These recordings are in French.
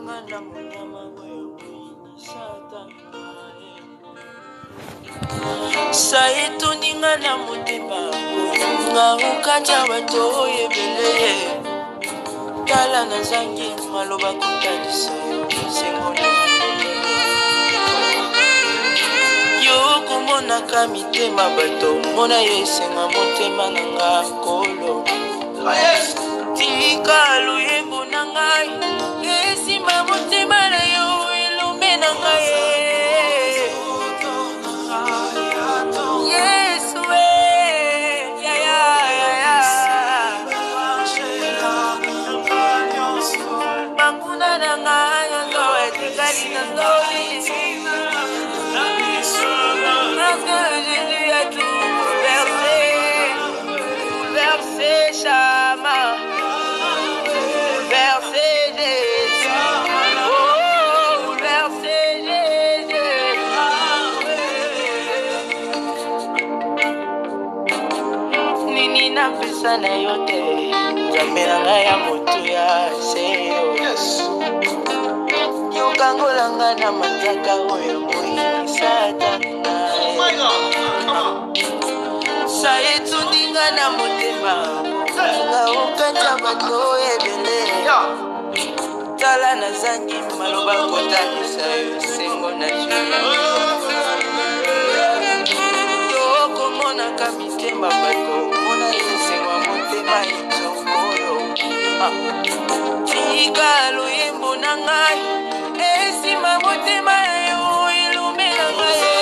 na munyama wewe satana saituninga na motema nga ukanja bato ebele tala nazangi maloba kotalisa sengo yokomonaka mitema bato mona yo esenga motema na nga kolo tika luyembo na ngai esima motema na yo elombe na ngai Yesu makuna na ngai ndo etikali na ndoli parce que Jésus a tout bouleversé Chama, bouleversé Jésus, oh, bouleversé Jésus. Nini na pesa na yote, jamela ya moto ya seyo. Yokangolanga na manjaka oyo moyi satana. Saitundinga na motema nga ukata bato ebele tala nazangi maloba kotalisa yo sengo na yokomonaka mitema bato mona esengo ya motema ezokolo tika loyembo na ngai esima motema yo elume na ngai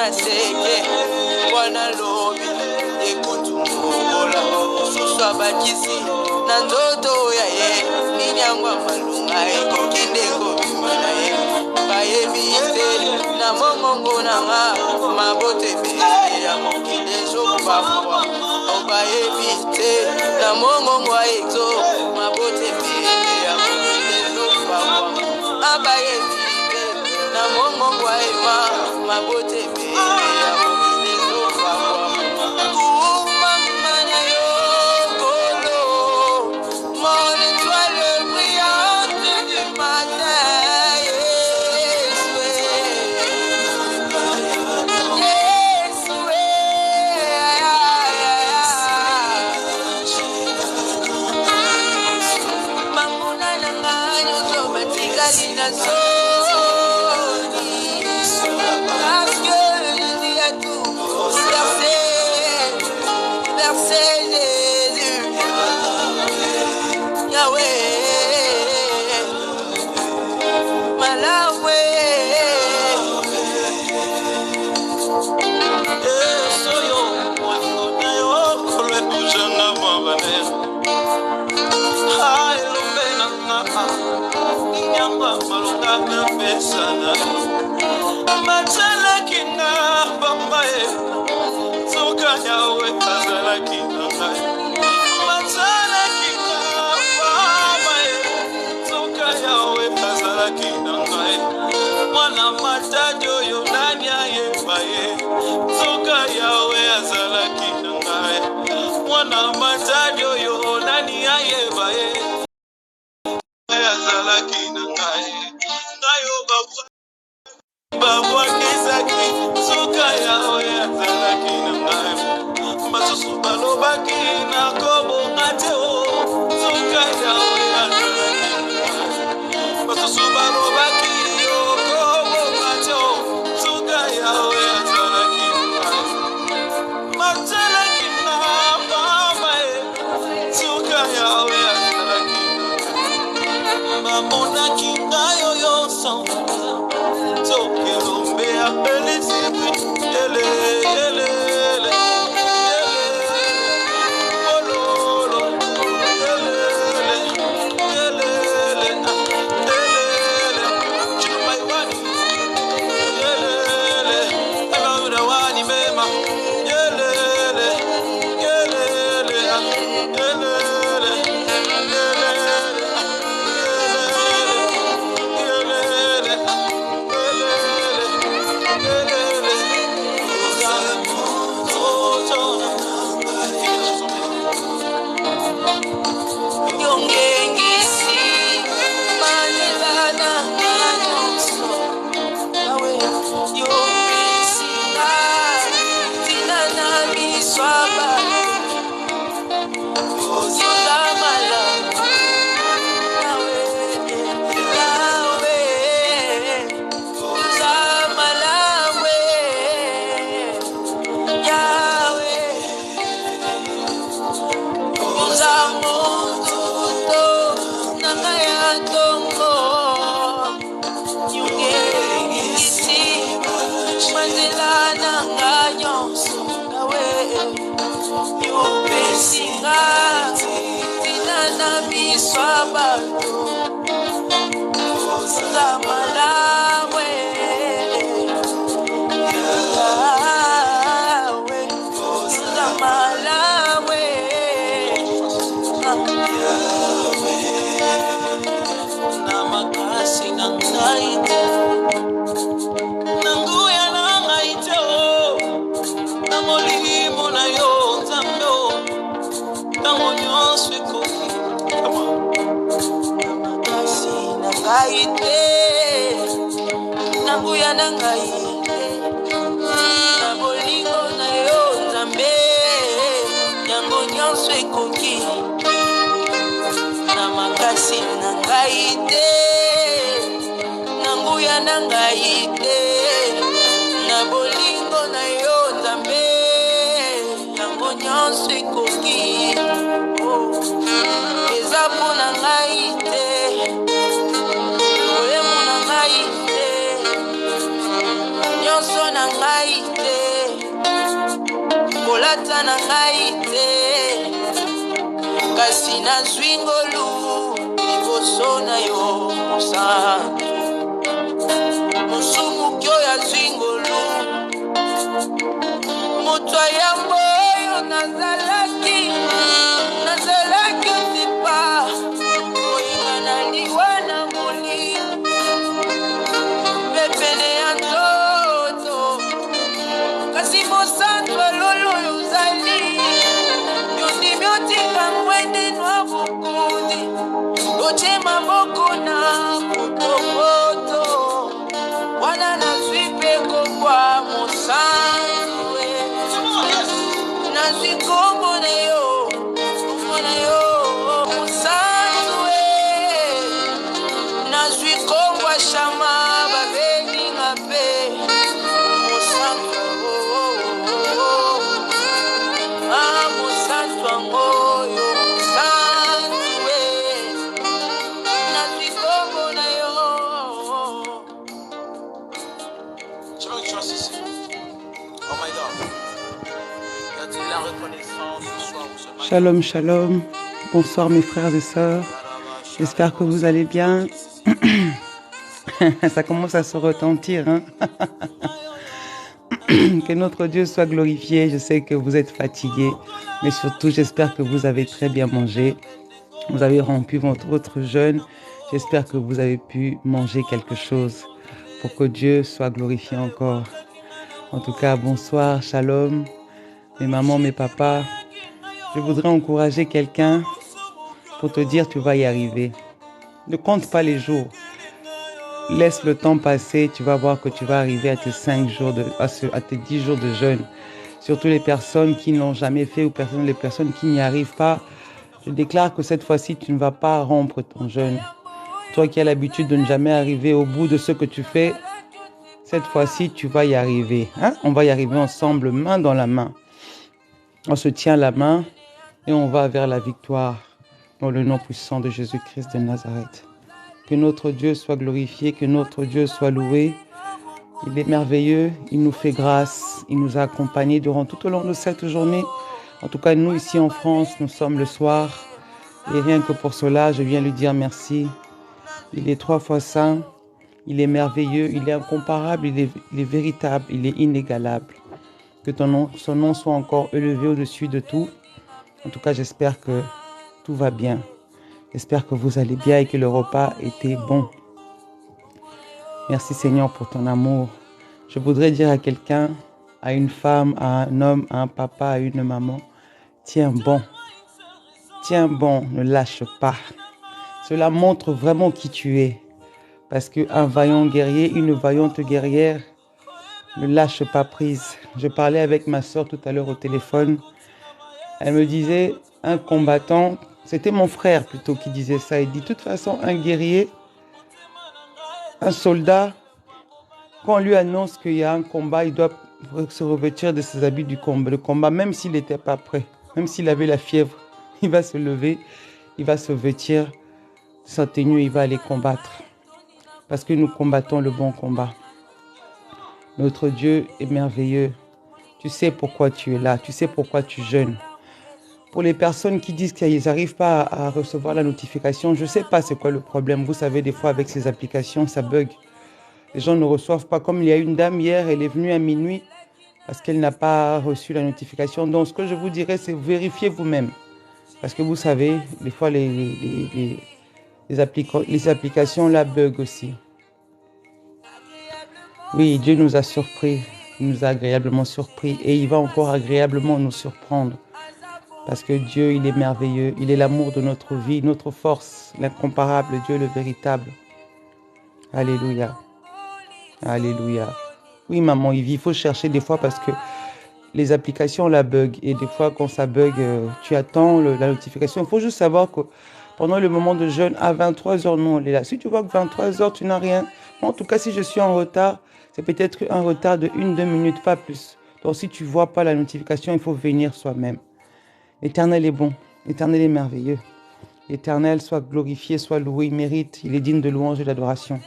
Seke wana lobi ekutumbola suswa bakisi na nzoto ya ye ninyangwa malunga ekokende kobimana ye bayebite na mongongo na nga mabote bele ya mokili ezokubafwa obayebite na mongongo aeto mabote bele ya mokili ezokubafwa abayebite na mongongo aema mabote bele parce que na pesana matala kinga bambae soka yawe azala kinga matala kinga bambae soka yawe azala kinga mwana matajo yo nani ayebaye soka yawe azala kinga mwana matajo yo nani ayebaye azala kinga ngayo babwa kisaki soka yawe azala kinga masusu balobaki na kobo ngateo soka yawe azala kinga masusu balobaki yo kobo ngateo soka yawe azala kinga matala kinga mama soka yawe azala kinga mamona kinga yo yo samba soke lombe apele sipi ele ele Kasina zwingolu ibosona yo musantu musumu kyo ya zwingolu mutwa ya moyo nazalaki tipa oingana liwana muli pepene ya ndoto kasi musantu lolo yuzali Ochema boko na kutokoto wana na swipe kwa musanwe na zikombo na yo musanwe na zikombo shama babeni ngape musanwe musanwe ngoyo Shalom, shalom. Bonsoir mes frères et sœurs. J'espère que vous allez bien. Ça commence à se retentir, hein. Que notre Dieu soit glorifié. Je sais que vous êtes fatigués, mais surtout, j'espère que vous avez très bien mangé. Vous avez rompu votre jeûne. J'espère que vous avez pu manger quelque chose pour que Dieu soit glorifié encore. En tout cas, bonsoir, shalom, mes mamans, mes papas. Je voudrais encourager quelqu'un pour te dire tu vas y arriver. Ne compte pas les jours. Laisse le temps passer, tu vas voir que tu vas arriver à tes 5 jours à tes 10 jours de jeûne. Surtout les personnes qui n'ont jamais fait ou les personnes qui n'y arrivent pas. Je déclare que cette fois-ci, tu ne vas pas rompre ton jeûne. Toi qui as l'habitude de ne jamais arriver au bout de ce que tu fais, cette fois-ci, tu vas y arriver. Hein? On va y arriver ensemble, main dans la main. On se tient la main et on va vers la victoire dans le nom puissant de Jésus-Christ de Nazareth. Que notre Dieu soit glorifié, que notre Dieu soit loué. Il est merveilleux, il nous fait grâce, il nous a accompagnés durant tout au long de cette journée. En tout cas, nous ici en France, nous sommes le soir. Et rien que pour cela, je viens lui dire merci. Il est 3 fois saint, il est merveilleux, il est incomparable, il est véritable, il est inégalable. Que son nom soit encore élevé au-dessus de tout. En tout cas, j'espère que tout va bien. J'espère que vous allez bien et que le repas était bon. Merci Seigneur pour ton amour. Je voudrais dire à quelqu'un, à une femme, à un homme, à un papa, à une maman, tiens bon, ne lâche pas. Cela montre vraiment qui tu es. Parce qu'un vaillant guerrier, une vaillante guerrière, ne lâche pas prise. Je parlais avec ma soeur tout à l'heure au téléphone. Elle me disait, un combattant, c'était mon frère plutôt qui disait ça. Il dit, de toute façon, un guerrier, un soldat, quand on lui annonce qu'il y a un combat, il doit se revêtir de ses habits du combat. Le combat, même s'il n'était pas prêt, même s'il avait la fièvre, il va se lever, il va se vêtir de sa tenue, il va aller combattre. Parce que nous combattons le bon combat. Notre Dieu est merveilleux. Tu sais pourquoi tu es là, tu sais pourquoi tu jeûnes. Pour les personnes qui disent qu'ils n'arrivent pas à recevoir la notification, je ne sais pas c'est quoi le problème. Vous savez, des fois avec ces applications, ça bug. Les gens ne reçoivent pas. Comme il y a une dame hier, elle est venue à minuit parce qu'elle n'a pas reçu la notification. Donc ce que je vous dirais, c'est vérifier vous-même. Parce que vous savez, des fois les applications la bug aussi. Oui, Dieu nous a surpris. Il nous a agréablement surpris et il va encore agréablement nous surprendre. Parce que Dieu, il est merveilleux. Il est l'amour de notre vie, notre force, l'incomparable Dieu, le véritable. Alléluia. Alléluia. Oui, maman, il faut chercher des fois parce que les applications la bug. Et des fois, quand ça bug, tu attends la notification. Il faut juste savoir que pendant le moment de jeûne, à 23h, nous, on est là. Si tu vois que 23h, tu n'as rien. En tout cas, si je suis en retard, c'est peut-être un retard de 1-2 minutes, pas plus. Donc, si tu ne vois pas la notification, il faut venir soi-même. L'Éternel est bon. L'Éternel est merveilleux. L'Éternel soit glorifié, soit loué, il mérite. Il est digne de louange et d'adoration.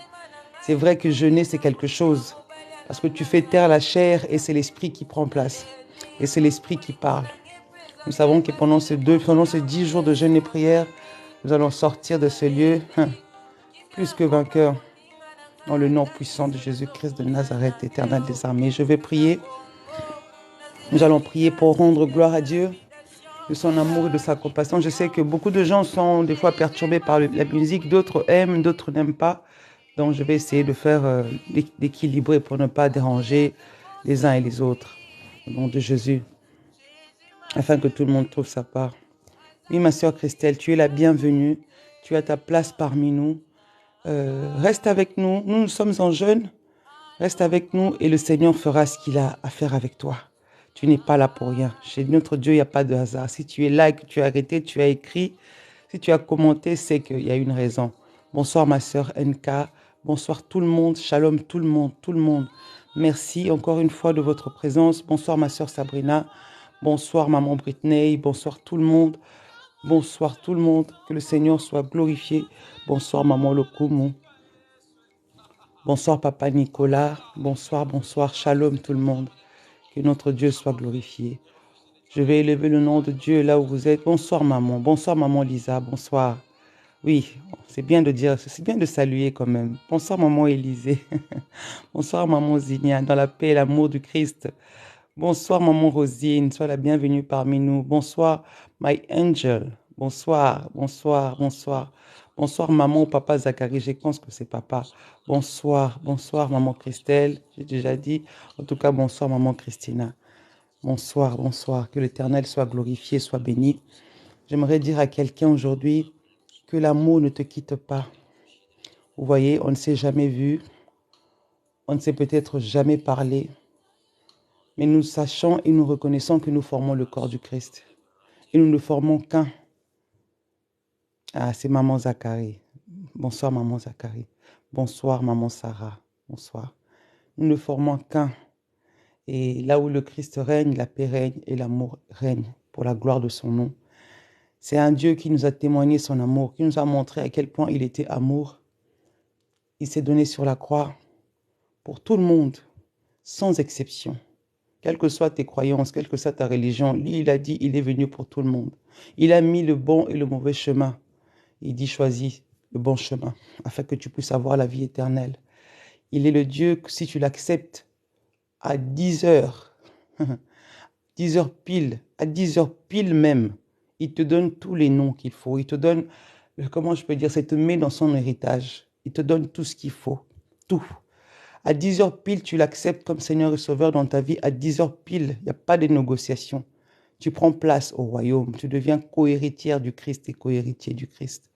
C'est vrai que jeûner, c'est quelque chose. Parce que tu fais taire la chair et c'est l'esprit qui prend place. Et c'est l'esprit qui parle. Nous savons que pendant ces 10 jours de jeûne et prière, nous allons sortir de ce lieu plus que vainqueurs. Dans le nom puissant de Jésus-Christ de Nazareth, Éternel des armées. Je vais prier. Nous allons prier pour rendre gloire à Dieu de son amour et de sa compassion. Je sais que beaucoup de gens sont des fois perturbés par la musique. D'autres aiment, d'autres n'aiment pas. Donc je vais essayer de faire d'équilibrer pour ne pas déranger les uns et les autres. Au nom de Jésus. Afin que tout le monde trouve sa part. Oui, ma sœur Christelle, tu es la bienvenue. Tu as ta place parmi nous. Reste avec nous. Nous sommes en jeûne. Reste avec nous et le Seigneur fera ce qu'il a à faire avec toi. Tu n'es pas là pour rien. Chez notre Dieu, il n'y a pas de hasard. Si tu es là et que tu as arrêté, tu as écrit, si tu as commenté, c'est qu'il y a une raison. Bonsoir ma sœur NK. Bonsoir tout le monde. Shalom tout le monde, tout le monde. Merci encore une fois de votre présence. Bonsoir ma sœur Sabrina. Bonsoir maman Britney. Bonsoir tout le monde. Bonsoir tout le monde. Que le Seigneur soit glorifié. Bonsoir maman Lokumu. Bonsoir papa Nicolas. Bonsoir, bonsoir. Shalom tout le monde. Que notre Dieu soit glorifié. Je vais élever le nom de Dieu là où vous êtes. Bonsoir maman. Bonsoir maman Lisa. Bonsoir. Oui, c'est bien de dire, c'est bien de saluer quand même. Bonsoir, maman Élisée. Bonsoir, maman Zinia, dans la paix et l'amour du Christ. Bonsoir, maman Rosine, sois la bienvenue parmi nous. Bonsoir, my angel. Bonsoir, bonsoir, bonsoir. Bonsoir, maman ou papa Zachary, je pense que c'est papa. Bonsoir, bonsoir, maman Christelle, j'ai déjà dit. En tout cas, bonsoir, maman Christina. Bonsoir, bonsoir. Que l'Éternel soit glorifié, soit béni. J'aimerais dire à quelqu'un aujourd'hui que l'amour ne te quitte pas. Vous voyez, on ne s'est jamais vu, on ne s'est peut-être jamais parlé, mais nous sachons et nous reconnaissons que nous formons le corps du Christ. Et nous ne formons qu'un. Ah, c'est maman Zacharie. Bonsoir, maman Zacharie. Bonsoir, maman Sarah. Bonsoir. Nous ne formons qu'un. Et là où le Christ règne, la paix règne et l'amour règne pour la gloire de son nom. C'est un Dieu qui nous a témoigné son amour, qui nous a montré à quel point il était amour. Il s'est donné sur la croix pour tout le monde, sans exception. Quelles que soient tes croyances, quelle que soit ta religion, lui, il a dit, il est venu pour tout le monde. Il a mis le bon et le mauvais chemin. Il dit, choisis le bon chemin, afin que tu puisses avoir la vie éternelle. Il est le Dieu que si tu l'acceptes, à 10 heures, 10 heures pile, à 10 heures pile même, il te donne tous les noms qu'il faut. Il te donne, comment je peux dire, ça te met dans son héritage. Il te donne tout ce qu'il faut, tout. À 10 heures pile, tu l'acceptes comme Seigneur et Sauveur dans ta vie. À 10 heures pile, il n'y a pas de négociation. Tu prends place au royaume. Tu deviens co-héritière du Christ et co-héritier du Christ.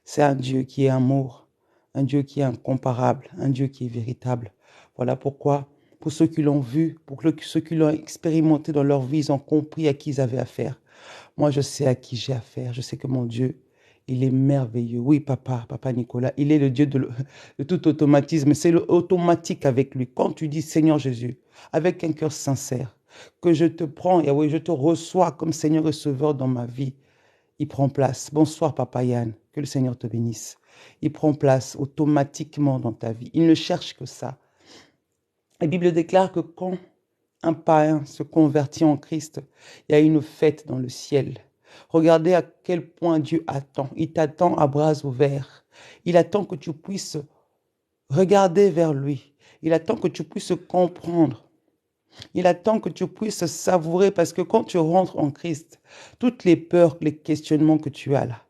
C'est un Dieu qui est amour, un Dieu qui est incomparable, un Dieu qui est véritable. Voilà pourquoi, pour ceux qui l'ont vu, pour ceux qui l'ont expérimenté dans leur vie, ils ont compris à qui ils avaient affaire. Moi, je sais à qui j'ai affaire. Je sais que mon Dieu, il est merveilleux. Oui, papa Nicolas, il est le Dieu de tout automatisme. C'est le automatique avec lui. Quand tu dis Seigneur Jésus, avec un cœur sincère, que je te prends, Yahweh, je te reçois comme Seigneur et Sauveur dans ma vie, il prend place. Bonsoir, papa Yann, que le Seigneur te bénisse. Il prend place automatiquement dans ta vie. Il ne cherche que ça. La Bible déclare que quand un païen se convertit en Christ, il y a une fête dans le ciel. Regardez à quel point Dieu attend. Il t'attend à bras ouverts. Il attend que tu puisses regarder vers lui. Il attend que tu puisses comprendre. Il attend que tu puisses savourer parce que quand tu rentres en Christ, toutes les peurs, les questionnements que tu as là,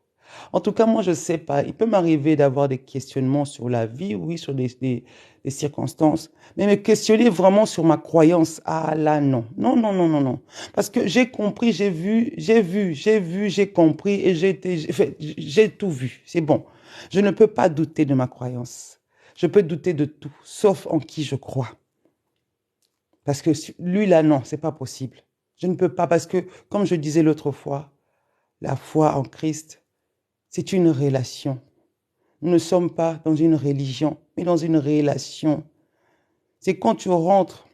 en tout cas, moi, je ne sais pas. Il peut m'arriver d'avoir des questionnements sur la vie, oui, sur des circonstances. Mais me questionner vraiment sur ma croyance, ah là, non. Non, non, non, non, non. Parce que j'ai compris, j'ai compris et j'ai tout vu. C'est bon. Je ne peux pas douter de ma croyance. Je peux douter de tout, sauf en qui je crois. Parce que lui, là, non, c'est pas possible. Je ne peux pas parce que, comme je disais l'autre fois, la foi en Christ, c'est une relation. Nous ne sommes pas dans une religion, mais dans une relation. C'est quand tu rentres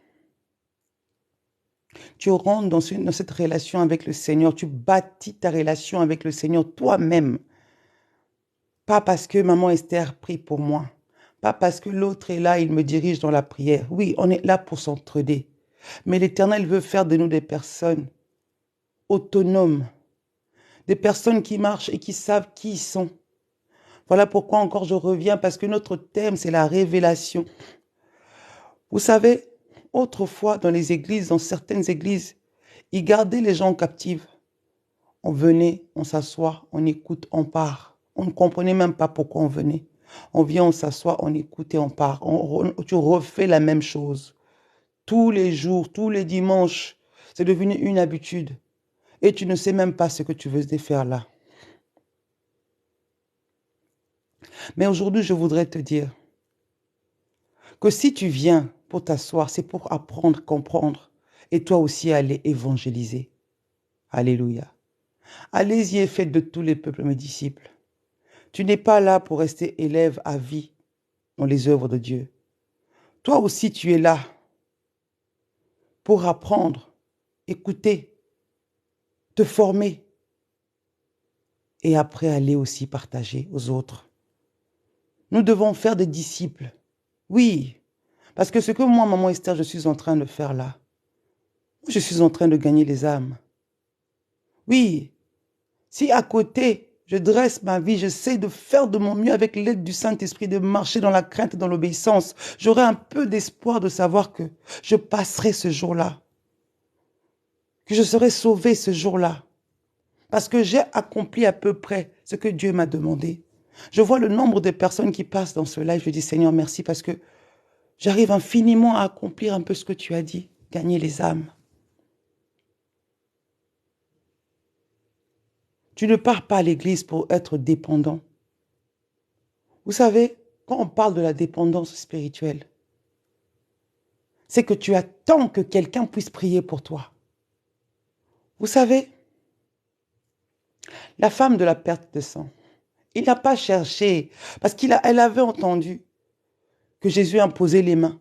dans cette relation avec le Seigneur, tu bâtis ta relation avec le Seigneur toi-même. Pas parce que maman Esther prie pour moi, pas parce que l'autre est là, il me dirige dans la prière. Oui, on est là pour s'entraider. Mais l'Éternel veut faire de nous des personnes autonomes, des personnes qui marchent et qui savent qui ils sont. Voilà pourquoi encore je reviens, parce que notre thème, c'est la révélation. Vous savez, autrefois, dans les églises, dans certaines églises, ils gardaient les gens captifs. On venait, on s'assoit, on écoute, on part. On ne comprenait même pas pourquoi on venait. On vient, on s'assoit, on écoute et on part. Tu refais la même chose. Tous les jours, tous les dimanches, c'est devenu une habitude. Et tu ne sais même pas ce que tu veux faire là. Mais aujourd'hui, je voudrais te dire que si tu viens pour t'asseoir, c'est pour apprendre, comprendre, et toi aussi aller évangéliser. Alléluia. Allez-y et faites de tous les peuples mes disciples. Tu n'es pas là pour rester élève à vie dans les œuvres de Dieu. Toi aussi, tu es là pour apprendre, écouter, te former, et après aller aussi partager aux autres. Nous devons faire des disciples. Oui, parce que ce que moi, maman Esther, je suis en train de faire là, je suis en train de gagner les âmes. Oui, si à côté, Je dresse ma vie, j'essaie de faire de mon mieux avec l'aide du Saint-Esprit, de marcher dans la crainte et dans l'obéissance. J'aurai un peu d'espoir de savoir que je passerai ce jour-là, que je serai sauvé ce jour-là, parce que j'ai accompli à peu près ce que Dieu m'a demandé. Je vois le nombre de personnes qui passent dans ce live, je dis Seigneur merci parce que j'arrive infiniment à accomplir un peu ce que tu as dit, gagner les âmes. Tu ne pars pas à l'église pour être dépendant. Vous savez, quand on parle de la dépendance spirituelle, c'est que tu attends que quelqu'un puisse prier pour toi. Vous savez, la femme de la perte de sang, il n'a pas cherché, parce qu'elle avait entendu que Jésus imposait les mains,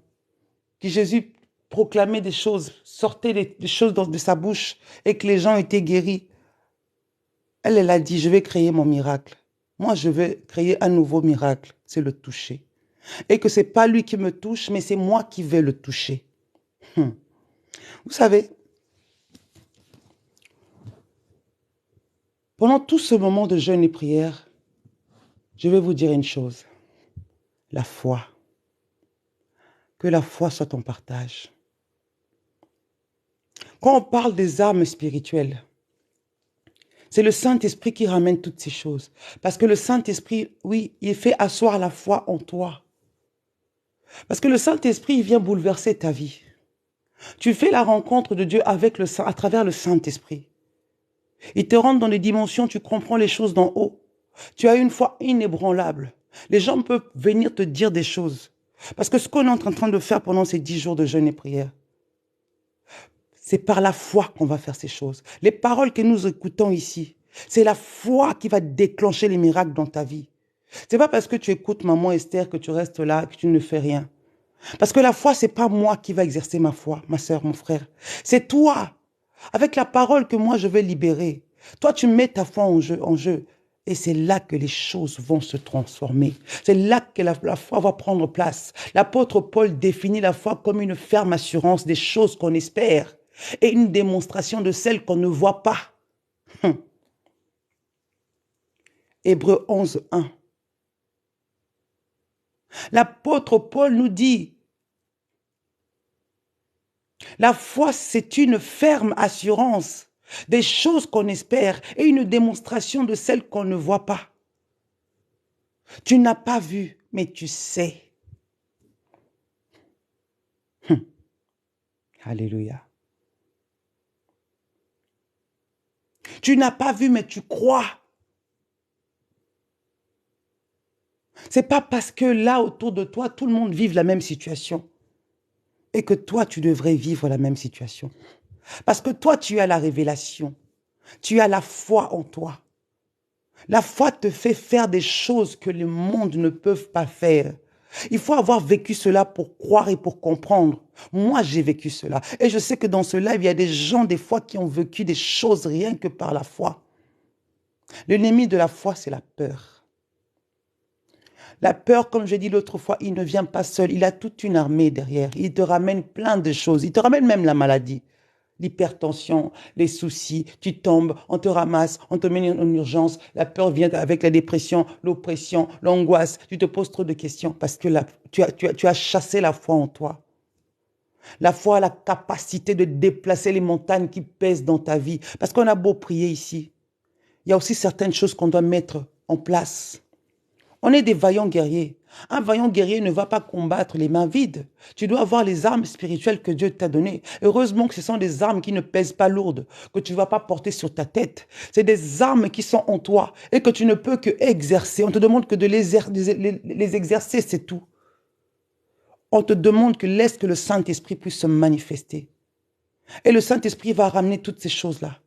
que Jésus proclamait des choses, sortait des choses de sa bouche et que les gens étaient guéris. Elle a dit, je vais créer mon miracle. Moi, je vais créer un nouveau miracle, c'est le toucher. Et que ce n'est pas lui qui me touche, mais c'est moi qui vais le toucher. Vous savez, pendant tout ce moment de jeûne et prière, je vais vous dire une chose. La foi. Que la foi soit ton partage. Quand on parle des armes spirituelles, c'est le Saint-Esprit qui ramène toutes ces choses. Parce que le Saint-Esprit, oui, il fait asseoir la foi en toi. Parce que le Saint-Esprit, il vient bouleverser ta vie. Tu fais la rencontre de Dieu à travers le Saint-Esprit. Il te rentre dans les dimensions, tu comprends les choses d'en haut. Tu as une foi inébranlable. Les gens peuvent venir te dire des choses. Parce que ce qu'on est en train de faire pendant ces 10 jours de jeûne et prière, c'est par la foi qu'on va faire ces choses. Les paroles que nous écoutons ici, c'est la foi qui va déclencher les miracles dans ta vie. C'est pas parce que tu écoutes Maman Esther que tu restes là, que tu ne fais rien. Parce que la foi, c'est pas moi qui va exercer ma foi, ma soeur, mon frère. C'est toi, avec la parole que moi je vais libérer. Toi, tu mets ta foi en jeu. Et c'est là que les choses vont se transformer. C'est là que la foi va prendre place. L'apôtre Paul définit la foi comme une ferme assurance des choses qu'on espère et une démonstration de celles qu'on ne voit pas. Hébreux 11, 1. L'apôtre Paul nous dit, la foi, c'est une ferme assurance des choses qu'on espère et une démonstration de celles qu'on ne voit pas. Tu n'as pas vu, mais tu sais. Alléluia. Tu n'as pas vu, mais tu crois. C'est pas parce que là, autour de toi, tout le monde vive la même situation et que toi, tu devrais vivre la même situation. Parce que toi, tu as la révélation. Tu as la foi en toi. La foi te fait faire des choses que le monde ne peut pas faire. Il faut avoir vécu cela pour croire et pour comprendre. Moi, j'ai vécu cela. Et je sais que dans ce live, il y a des gens, des fois, qui ont vécu des choses rien que par la foi. L'ennemi de la foi, c'est la peur. La peur, comme je dit l'autre fois, il ne vient pas seul. Il a toute une armée derrière. Il te ramène plein de choses. Il te ramène même la maladie. L'hypertension, les soucis, tu tombes, on te ramasse, on te met en urgence, la peur vient avec la dépression, l'oppression, l'angoisse, tu te poses trop de questions parce que tu as chassé la foi en toi. La foi a la capacité de déplacer les montagnes qui pèsent dans ta vie. Parce qu'on a beau prier ici, il y a aussi certaines choses qu'on doit mettre en place. On est des vaillants guerriers. Un vaillant guerrier ne va pas combattre les mains vides. Tu dois avoir les armes spirituelles que Dieu t'a données. Heureusement que ce sont des armes qui ne pèsent pas lourdes, que tu ne vas pas porter sur ta tête. C'est des armes qui sont en toi et que tu ne peux que exercer. On te demande que de les exercer, c'est tout. On te demande que laisse que le Saint-Esprit puisse se manifester. Et le Saint-Esprit va ramener toutes ces choses-là.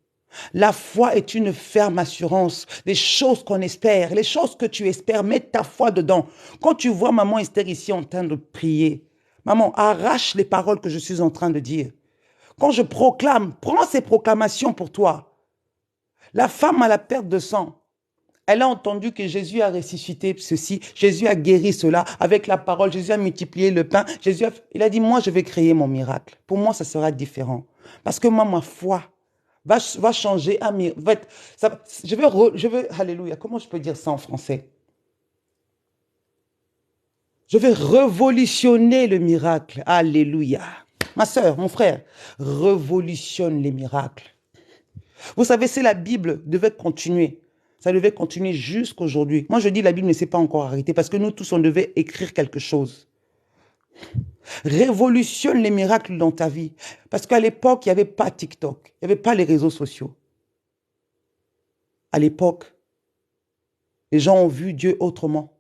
La foi est une ferme assurance des choses qu'on espère. Les choses que tu espères, mets ta foi dedans. Quand tu vois Maman Esther ici en train de prier, maman, arrache les paroles que je suis en train de dire. Quand je proclame, prends ces proclamations pour toi. La femme à la perte de sang, elle a entendu que Jésus a ressuscité ceci, Jésus a guéri cela avec la parole, Jésus a multiplié le pain. Il a dit, moi je vais créer mon miracle. Pour moi, ça sera différent. Parce que moi, ma foi va changer un miracle. Je vais, alléluia, comment je peux dire ça en français? Je vais révolutionner le miracle. Alléluia. Ma soeur, mon frère, révolutionne les miracles. Vous savez, si la Bible devait continuer, ça devait continuer jusqu'aujourd'hui. Moi, je dis la Bible ne s'est pas encore arrêtée parce que nous tous, on devait écrire quelque chose. Révolutionne les miracles dans ta vie. Parce qu'à l'époque, il n'y avait pas TikTok. Il n'y avait pas les réseaux sociaux. À l'époque, les gens ont vu Dieu autrement.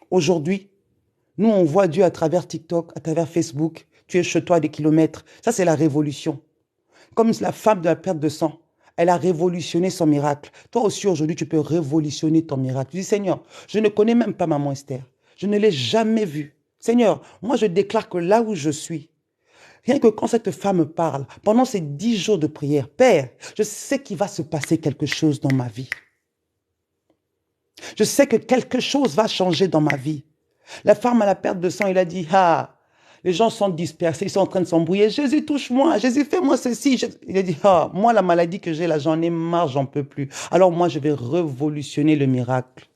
Aujourd'hui, nous, on voit Dieu à travers TikTok, à travers Facebook. Tu es chez toi à des kilomètres. Ça, c'est la révolution. Comme la femme de la perte de sang. Elle a révolutionné son miracle. Toi aussi, aujourd'hui, tu peux révolutionner ton miracle. Tu dis, Seigneur, je ne connais même pas maman Esther. Je ne l'ai jamais vue. Seigneur, moi, je déclare que là où je suis, rien que quand cette femme parle, pendant ces 10 jours de prière, Père, je sais qu'il va se passer quelque chose dans ma vie. Je sais que quelque chose va changer dans ma vie. La femme à la perte de sang, il a dit, ah, les gens sont dispersés, ils sont en train de s'embrouiller. Jésus, touche-moi. Jésus, fais-moi ceci. Il a dit, ah, moi, la maladie que j'ai là, j'en ai marre, j'en peux plus. Alors moi, je vais révolutionner le miracle.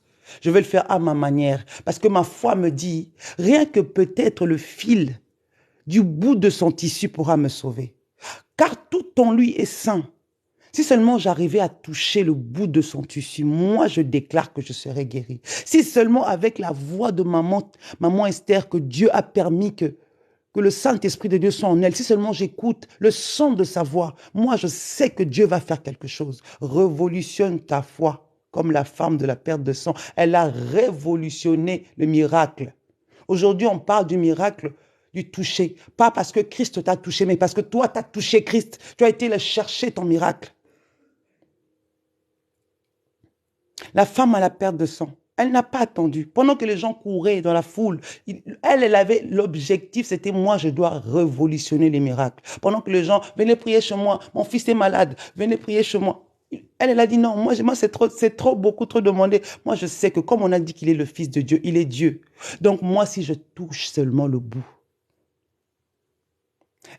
Je vais le faire à ma manière. Parce que ma foi me dit, rien que peut-être le fil du bout de son tissu pourra me sauver. Car tout en lui est saint. Si seulement j'arrivais à toucher le bout de son tissu, moi je déclare que je serais guéri. Si seulement avec la voix de maman Esther, que Dieu a permis que le Saint-Esprit de Dieu soit en elle, si seulement j'écoute le son de sa voix, moi je sais que Dieu va faire quelque chose. Révolutionne ta foi, comme la femme de la perte de sang. Elle a révolutionné le miracle. Aujourd'hui, on parle du miracle du toucher. Pas parce que Christ t'a touché, mais parce que toi, tu as touché Christ. Tu as été le chercher, ton miracle. La femme à la perte de sang, elle n'a pas attendu. Pendant que les gens couraient dans la foule, elle avait l'objectif, c'était moi, je dois révolutionner les miracles. Pendant que les gens, venez prier chez moi, mon fils est malade, venez prier chez moi. Elle a dit non, moi c'est trop, beaucoup trop demandé. Moi, je sais que comme on a dit qu'il est le Fils de Dieu, il est Dieu. Donc moi, si je touche seulement le bout.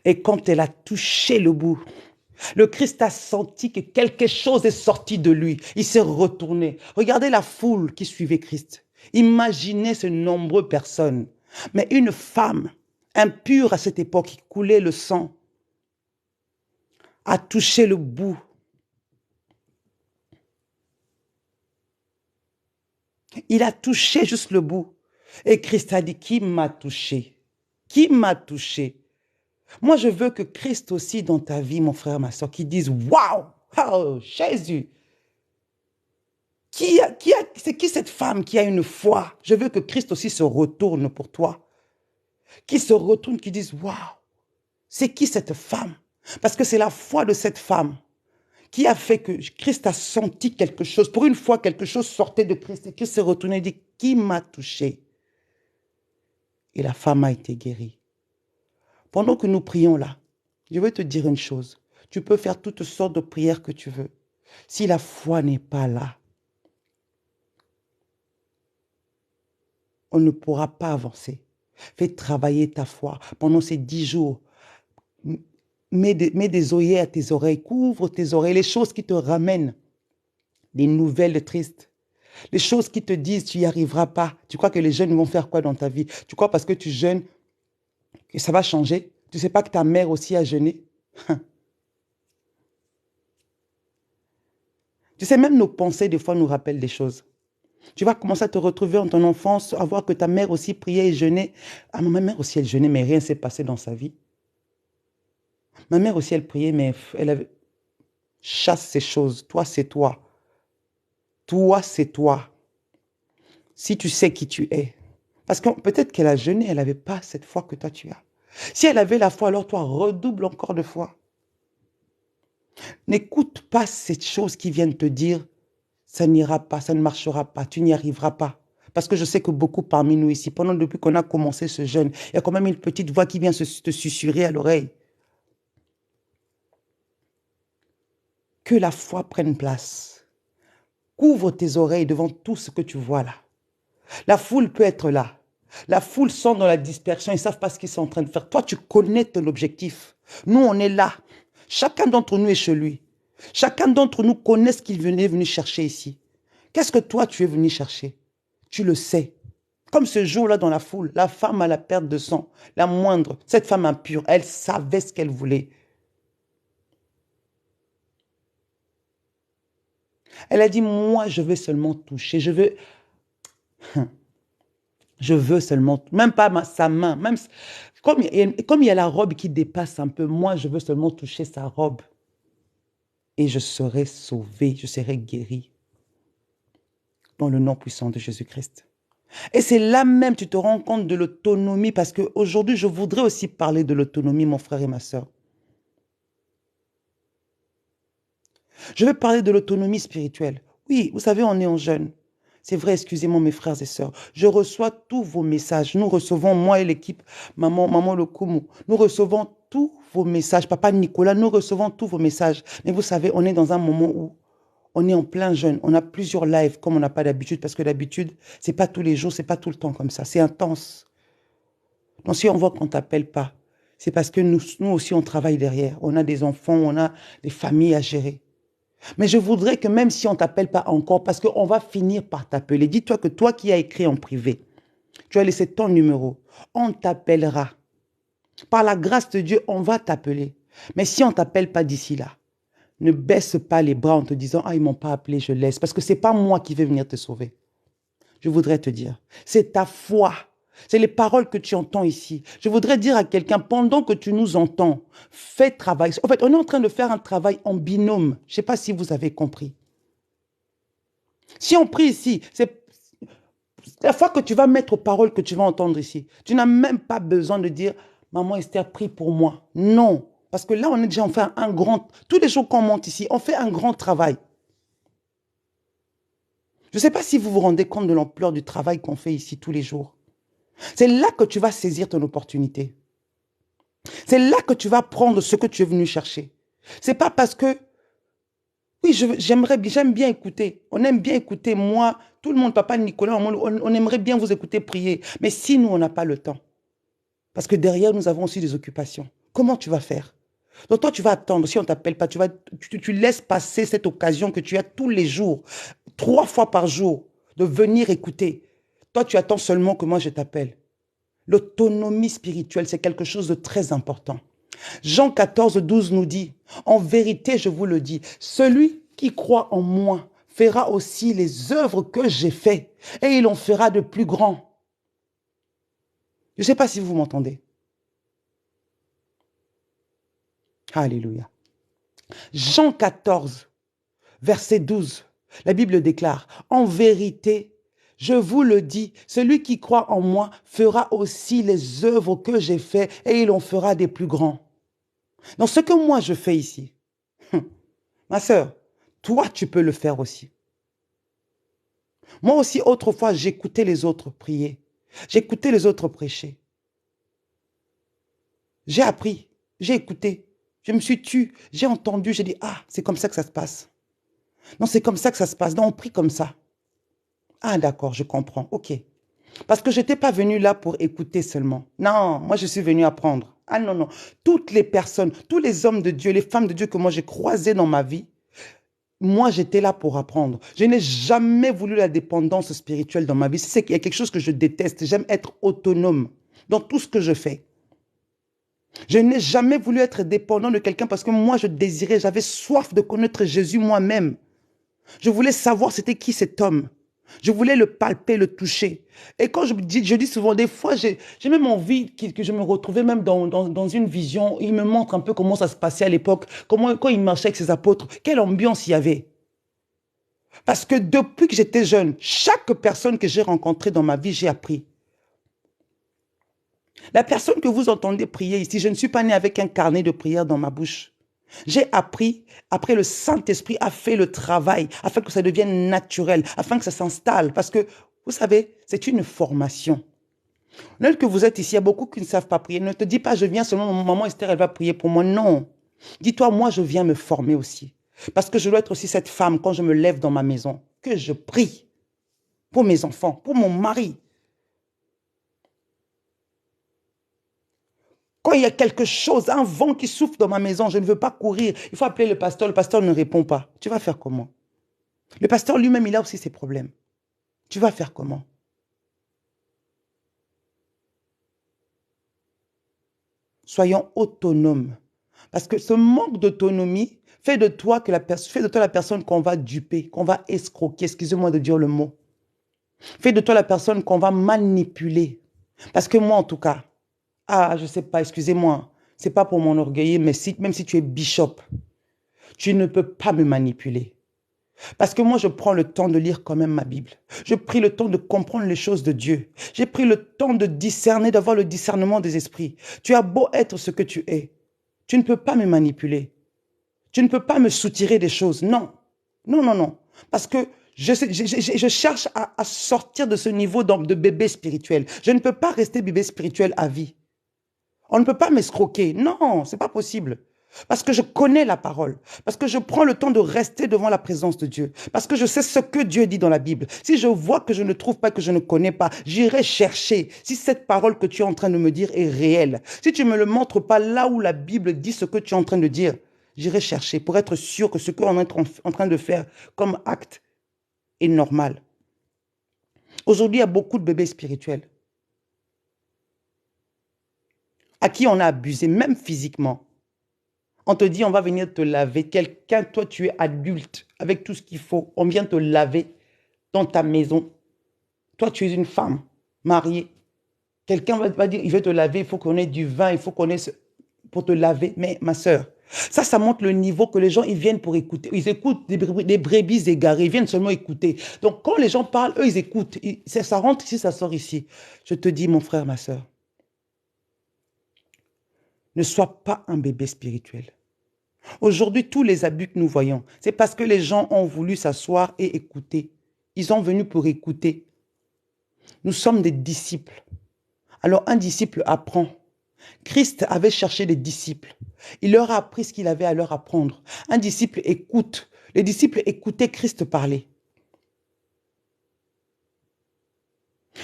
Et quand elle a touché le bout, le Christ a senti que quelque chose est sorti de lui. Il s'est retourné. Regardez la foule qui suivait Christ. Imaginez ces nombreuses personnes. Mais une femme impure à cette époque qui coulait le sang a touché le bout. Il a touché juste le bout. Et Christ a dit, qui m'a touché? Qui m'a touché? Moi, je veux que Christ aussi dans ta vie, mon frère, ma soeur, qui dise, waouh, oh, Jésus. C'est qui cette femme qui a une foi? Je veux que Christ aussi se retourne pour toi. Qui se retourne, qui dise, waouh, c'est qui cette femme? Parce que c'est la foi de cette femme qui a fait que Christ a senti quelque chose. Pour une fois, quelque chose sortait de Christ. Et Christ s'est retourné et dit, qui m'a touché? Et la femme a été guérie. Pendant que nous prions là, je vais te dire une chose. Tu peux faire toutes sortes de prières que tu veux. Si la foi n'est pas là, on ne pourra pas avancer. Fais travailler ta foi pendant ces 10 jours. Mets des œillets à tes oreilles, couvre tes oreilles, les choses qui te ramènent des nouvelles tristes, les choses qui te disent tu n'y arriveras pas. Tu crois que les jeunes vont faire quoi dans ta vie? Tu crois parce que tu jeûnes que ça va changer? Tu ne sais pas que ta mère aussi a jeûné? Tu sais, même nos pensées, des fois, nous rappellent des choses. Tu vas commencer à te retrouver en ton enfance, à voir que ta mère aussi priait et jeûnait. Ah, ma mère aussi, elle jeûnait, mais rien ne s'est passé dans sa vie. Ma mère aussi, elle priait, mais elle avait... Chasse ces choses. Toi, c'est toi. Toi, c'est toi. Si tu sais qui tu es. Parce que peut-être qu'elle a jeûné, elle n'avait pas cette foi que toi, tu as. Si elle avait la foi, alors toi, redouble encore de foi. N'écoute pas ces choses qui viennent te dire, ça n'ira pas, ça ne marchera pas, tu n'y arriveras pas. Parce que je sais que beaucoup parmi nous ici, depuis qu'on a commencé ce jeûne, il y a quand même une petite voix qui vient te susurrer à l'oreille. Que la foi prenne place. Couvre tes oreilles devant tout ce que tu vois là. La foule peut être là. La foule sont dans la dispersion, ils ne savent pas ce qu'ils sont en train de faire. Toi, tu connais ton objectif. Nous, on est là. Chacun d'entre nous est chez lui. Chacun d'entre nous connaît ce qu'il venait venu chercher ici. Qu'est-ce que toi, tu es venu chercher? Tu le sais. Comme ce jour-là dans la foule, la femme à la perte de sang, la moindre, cette femme impure, elle savait ce qu'elle voulait. Elle a dit, moi, je veux seulement toucher, je veux seulement, même pas sa main, même comme il y a la robe qui dépasse un peu, moi, je veux seulement toucher sa robe. Et je serai sauvée, je serai guérie. Dans le nom puissant de Jésus-Christ. Et c'est là même tu te rends compte de l'autonomie, parce qu'aujourd'hui, je voudrais aussi parler de l'autonomie, mon frère et ma soeur. Je vais parler de l'autonomie spirituelle. Oui, vous savez, on est en jeûne. C'est vrai, excusez-moi mes frères et sœurs. Je reçois tous vos messages. Nous recevons, moi et l'équipe, maman Lokumu, nous recevons tous vos messages. Papa Nicolas, nous recevons tous vos messages. Mais vous savez, on est dans un moment où on est en plein jeûne. On a plusieurs lives comme on n'a pas d'habitude, parce que d'habitude, c'est pas tous les jours, c'est pas tout le temps comme ça. C'est intense. Donc si on voit qu'on ne t'appelle pas, c'est parce que nous aussi, on travaille derrière. On a des enfants, on a des familles à gérer. Mais je voudrais que même si on ne t'appelle pas encore, parce qu'on va finir par t'appeler. Dis-toi que toi qui as écrit en privé, tu as laissé ton numéro, on t'appellera. Par la grâce de Dieu, on va t'appeler. Mais si on ne t'appelle pas d'ici là, ne baisse pas les bras en te disant « Ah, ils ne m'ont pas appelé, je laisse. » Parce que ce n'est pas moi qui vais venir te sauver. Je voudrais te dire, c'est ta foi. C'est les paroles que tu entends ici. Je voudrais dire à quelqu'un, pendant que tu nous entends, fais travail. En fait, on est en train de faire un travail en binôme. Je ne sais pas si vous avez compris. Si on prie ici, c'est la fois que tu vas mettre aux paroles que tu vas entendre ici. Tu n'as même pas besoin de dire, maman Esther, prie pour moi. Non. Parce que là, on fait un grand... Tous les jours qu'on monte ici, on fait un grand travail. Je ne sais pas si vous vous rendez compte de l'ampleur du travail qu'on fait ici tous les jours. C'est là que tu vas saisir ton opportunité. C'est là que tu vas prendre ce que tu es venu chercher. C'est pas parce que, oui, j'aime bien écouter. On aime bien écouter, moi, tout le monde, papa Nicolas, on aimerait bien vous écouter prier. Mais si nous, on n'a pas le temps, parce que derrière, nous avons aussi des occupations, comment tu vas faire? Donc toi, tu vas attendre. Si on ne t'appelle pas, tu laisses passer cette occasion que tu as tous les jours, 3 fois par jour, de venir écouter. Toi, tu attends seulement que moi, je t'appelle. L'autonomie spirituelle, c'est quelque chose de très important. Jean 14, 12 nous dit, « En vérité, je vous le dis, celui qui croit en moi fera aussi les œuvres que j'ai faites, et il en fera de plus grands. » Je ne sais pas si vous m'entendez. Alléluia. Jean 14, verset 12, la Bible déclare, « En vérité, je vous le dis, celui qui croit en moi fera aussi les œuvres que j'ai faites et il en fera des plus grands. » Donc ce que moi je fais ici, ma sœur, toi tu peux le faire aussi. Moi aussi autrefois j'écoutais les autres prier, j'écoutais les autres prêcher. J'ai appris, j'ai écouté, je me suis tue, j'ai entendu, j'ai dit « Ah, c'est comme ça que ça se passe. » Non, c'est comme ça que ça se passe, non, on prie comme ça. Ah d'accord, je comprends, ok. Parce que je n'étais pas venu là pour écouter seulement. Non, moi je suis venu apprendre. Ah non, non. Toutes les personnes, tous les hommes de Dieu, les femmes de Dieu que moi j'ai croisés dans ma vie, moi j'étais là pour apprendre. Je n'ai jamais voulu la dépendance spirituelle dans ma vie. C'est qu'il y a quelque chose que je déteste. J'aime être autonome dans tout ce que je fais. Je n'ai jamais voulu être dépendant de quelqu'un parce que moi je désirais, j'avais soif de connaître Jésus moi-même. Je voulais savoir c'était qui cet homme. Je voulais le palper, le toucher. Et quand je dis souvent, des fois, j'ai même envie que je me retrouvais même dans une vision. Il me montre un peu comment ça se passait à l'époque, quand il marchait avec ses apôtres, quelle ambiance il y avait. Parce que depuis que j'étais jeune, chaque personne que j'ai rencontrée dans ma vie, j'ai appris. La personne que vous entendez prier ici, je ne suis pas né avec un carnet de prière dans ma bouche. J'ai appris, après le Saint-Esprit a fait le travail, afin que ça devienne naturel, afin que ça s'installe. Parce que, vous savez, c'est une formation. Là que vous êtes ici, il y a beaucoup qui ne savent pas prier. Ne te dis pas, je viens seulement, maman Esther, elle va prier pour moi. Non. Dis-toi, moi, je viens me former aussi. Parce que je dois être aussi cette femme, quand je me lève dans ma maison, que je prie pour mes enfants, pour mon mari. Quand il y a quelque chose, un vent qui souffle dans ma maison, je ne veux pas courir. Il faut appeler le pasteur ne répond pas. Tu vas faire comment? Le pasteur lui-même, il a aussi ses problèmes. Tu vas faire comment? Soyons autonomes. Parce que ce manque d'autonomie fait de toi la personne qu'on va duper, qu'on va escroquer, excusez-moi de dire le mot. Fait de toi la personne qu'on va manipuler. Parce que moi, en tout cas, je ne sais pas, excusez-moi, ce n'est pas pour m'enorgueillir, mais même si tu es bishop, tu ne peux pas me manipuler. Parce que moi, je prends le temps de lire quand même ma Bible. Je pris le temps de comprendre les choses de Dieu. J'ai pris le temps de discerner, d'avoir le discernement des esprits. Tu as beau être ce que tu es. Tu ne peux pas me manipuler. Tu ne peux pas me soutirer des choses. Non. Non, non, non. Parce que je cherche à sortir de ce niveau de bébé spirituel. Je ne peux pas rester bébé spirituel à vie. On ne peut pas m'escroquer. Non, ce n'est pas possible. Parce que je connais la parole. Parce que je prends le temps de rester devant la présence de Dieu. Parce que je sais ce que Dieu dit dans la Bible. Si je vois que je ne trouve pas, que je ne connais pas, j'irai chercher si cette parole que tu es en train de me dire est réelle. Si tu ne me le montres pas là où la Bible dit ce que tu es en train de dire, j'irai chercher pour être sûr que ce qu'on est en train de faire comme acte est normal. Aujourd'hui, il y a beaucoup de bébés spirituels à qui on a abusé, même physiquement. On te dit, on va venir te laver. Quelqu'un, toi, tu es adulte, avec tout ce qu'il faut. On vient te laver dans ta maison. Toi, tu es une femme mariée. Quelqu'un va dire, il veut te laver, il faut qu'on ait du vin, il faut qu'on ait pour te laver. Mais ma soeur, ça montre le niveau que les gens, ils viennent pour écouter. Ils écoutent des brebis égarées, ils viennent seulement écouter. Donc, quand les gens parlent, eux, ils écoutent. Ça rentre ici, ça sort ici. Je te dis, mon frère, ma soeur, ne sois pas un bébé spirituel. Aujourd'hui, tous les abus que nous voyons, c'est parce que les gens ont voulu s'asseoir et écouter. Ils sont venus pour écouter. Nous sommes des disciples. Alors, un disciple apprend. Christ avait cherché des disciples. Il leur a appris ce qu'il avait à leur apprendre. Un disciple écoute. Les disciples écoutaient Christ parler.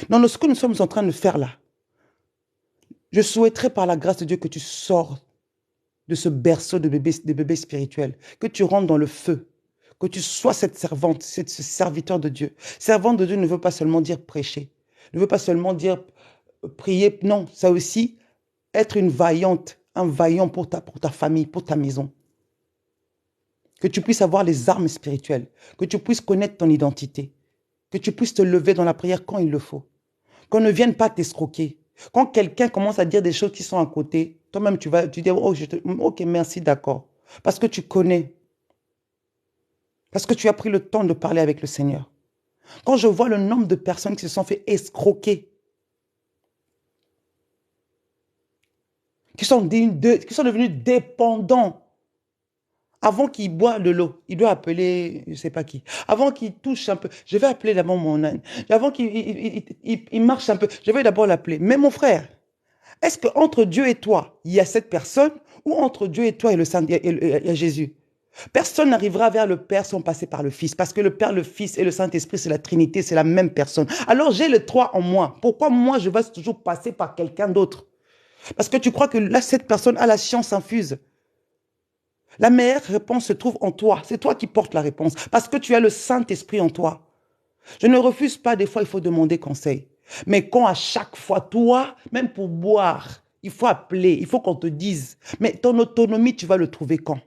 Dans ce que nous sommes en train de faire là, je souhaiterais par la grâce de Dieu que tu sors de ce berceau de bébé spirituel, que tu rentres dans le feu, que tu sois cette servante, ce serviteur de Dieu. Servante de Dieu ne veut pas seulement dire prêcher, ne veut pas seulement dire prier, non, ça aussi être une vaillante, un vaillant pour ta famille, pour ta maison. Que tu puisses avoir les armes spirituelles, que tu puisses connaître ton identité, que tu puisses te lever dans la prière quand il le faut, qu'on ne vienne pas t'escroquer. Quand quelqu'un commence à dire des choses qui sont à côté, toi-même, tu dis, oh, ok, merci, d'accord. Parce que tu connais. Parce que tu as pris le temps de parler avec le Seigneur. Quand je vois le nombre de personnes qui se sont fait escroquer, qui sont devenus dépendants, avant qu'il boive de l'eau, il doit appeler, je ne sais pas qui. Avant qu'il touche un peu, je vais appeler d'abord mon âne. Avant qu'il marche un peu, je vais d'abord l'appeler. Mais mon frère, est-ce qu'entre Dieu et toi, il y a cette personne ou entre Dieu et toi et il y a Jésus? Personne n'arrivera vers le Père sans passer par le Fils. Parce que le Père, le Fils et le Saint-Esprit, c'est la Trinité, c'est la même personne. Alors j'ai les trois en moi. Pourquoi moi, je vais toujours passer par quelqu'un d'autre? Parce que tu crois que là, cette personne a la science infuse. La meilleure réponse se trouve en toi. C'est toi qui portes la réponse. Parce que tu as le Saint-Esprit en toi. Je ne refuse pas, des fois, il faut demander conseil. Mais quand à chaque fois, toi, même pour boire, il faut appeler, il faut qu'on te dise. Mais ton autonomie, tu vas le trouver quand?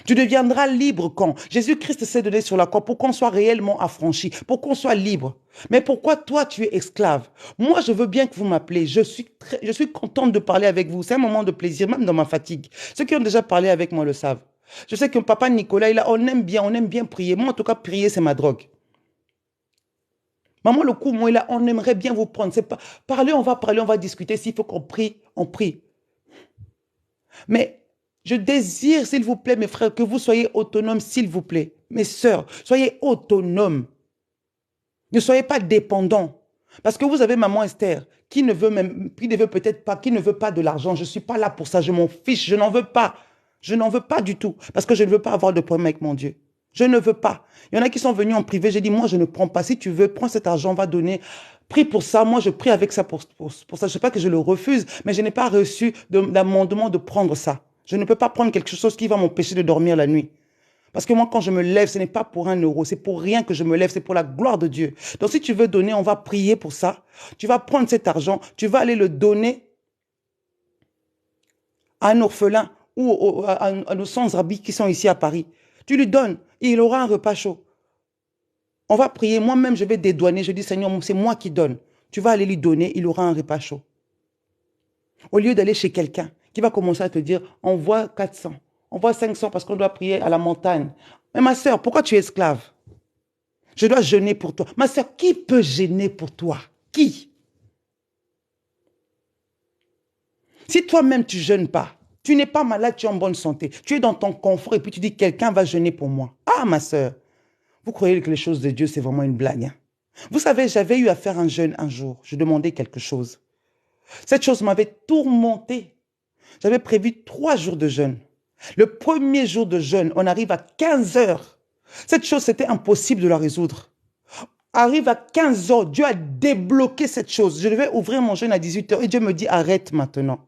Tu deviendras libre quand? Jésus-Christ s'est donné sur la croix pour qu'on soit réellement affranchi, pour qu'on soit libre. Mais pourquoi toi, tu es esclave? Moi, je veux bien que vous m'appelez. Je suis contente de parler avec vous. C'est un moment de plaisir, même dans ma fatigue. Ceux qui ont déjà parlé avec moi le savent. Je sais que papa Nicolas, on aime bien prier. Moi, en tout cas, prier, c'est ma drogue. Maman, le coup, moi, on aimerait bien vous prendre. C'est pas parler, on va discuter. S'il faut qu'on prie, on prie. Mais je désire, s'il vous plaît, mes frères, que vous soyez autonomes, s'il vous plaît. Mes sœurs, soyez autonomes. Ne soyez pas dépendants. Parce que vous avez maman Esther, qui ne veut peut-être pas, qui ne veut pas de l'argent. Je ne suis pas là pour ça, je m'en fiche, je n'en veux pas. Je n'en veux pas du tout. Parce que je ne veux pas avoir de problème avec mon Dieu. Je ne veux pas. Il y en a qui sont venus en privé, j'ai dit, moi je ne prends pas. Si tu veux, prends cet argent, va donner. Prie pour ça. Moi, je prie avec ça pour ça. Je ne sais pas que je le refuse, mais je n'ai pas reçu d'amendement de prendre ça. Je ne peux pas prendre quelque chose qui va m'empêcher de dormir la nuit. Parce que moi, quand je me lève, ce n'est pas pour 1 euro, c'est pour rien que je me lève, c'est pour la gloire de Dieu. Donc, si tu veux donner, on va prier pour ça. Tu vas prendre cet argent, tu vas aller le donner à un orphelin ou à nos sans-abri qui sont ici à Paris. Tu lui donnes et il aura un repas chaud. On va prier, moi-même, je vais dédouaner. Je dis, Seigneur, c'est moi qui donne. Tu vas aller lui donner, il aura un repas chaud. Au lieu d'aller chez quelqu'un qui va commencer à te dire, envoie 400. On voit 500 parce qu'on doit prier à la montagne. Mais ma soeur, pourquoi tu es esclave? Je dois jeûner pour toi. Ma soeur, qui peut jeûner pour toi? Qui? Si toi-même tu ne jeûnes pas, tu n'es pas malade, tu es en bonne santé, tu es dans ton confort et puis tu dis quelqu'un va jeûner pour moi. Ah ma soeur, vous croyez que les choses de Dieu c'est vraiment une blague, hein? Vous savez, j'avais eu à faire un jeûne un jour. Je demandais quelque chose. Cette chose m'avait tourmenté. J'avais prévu 3 jours de jeûne. Le premier jour de jeûne, on arrive à 15 heures. Cette chose, c'était impossible de la résoudre. Arrive à 15 heures, Dieu a débloqué cette chose. Je devais ouvrir mon jeûne à 18 heures et Dieu me dit arrête maintenant.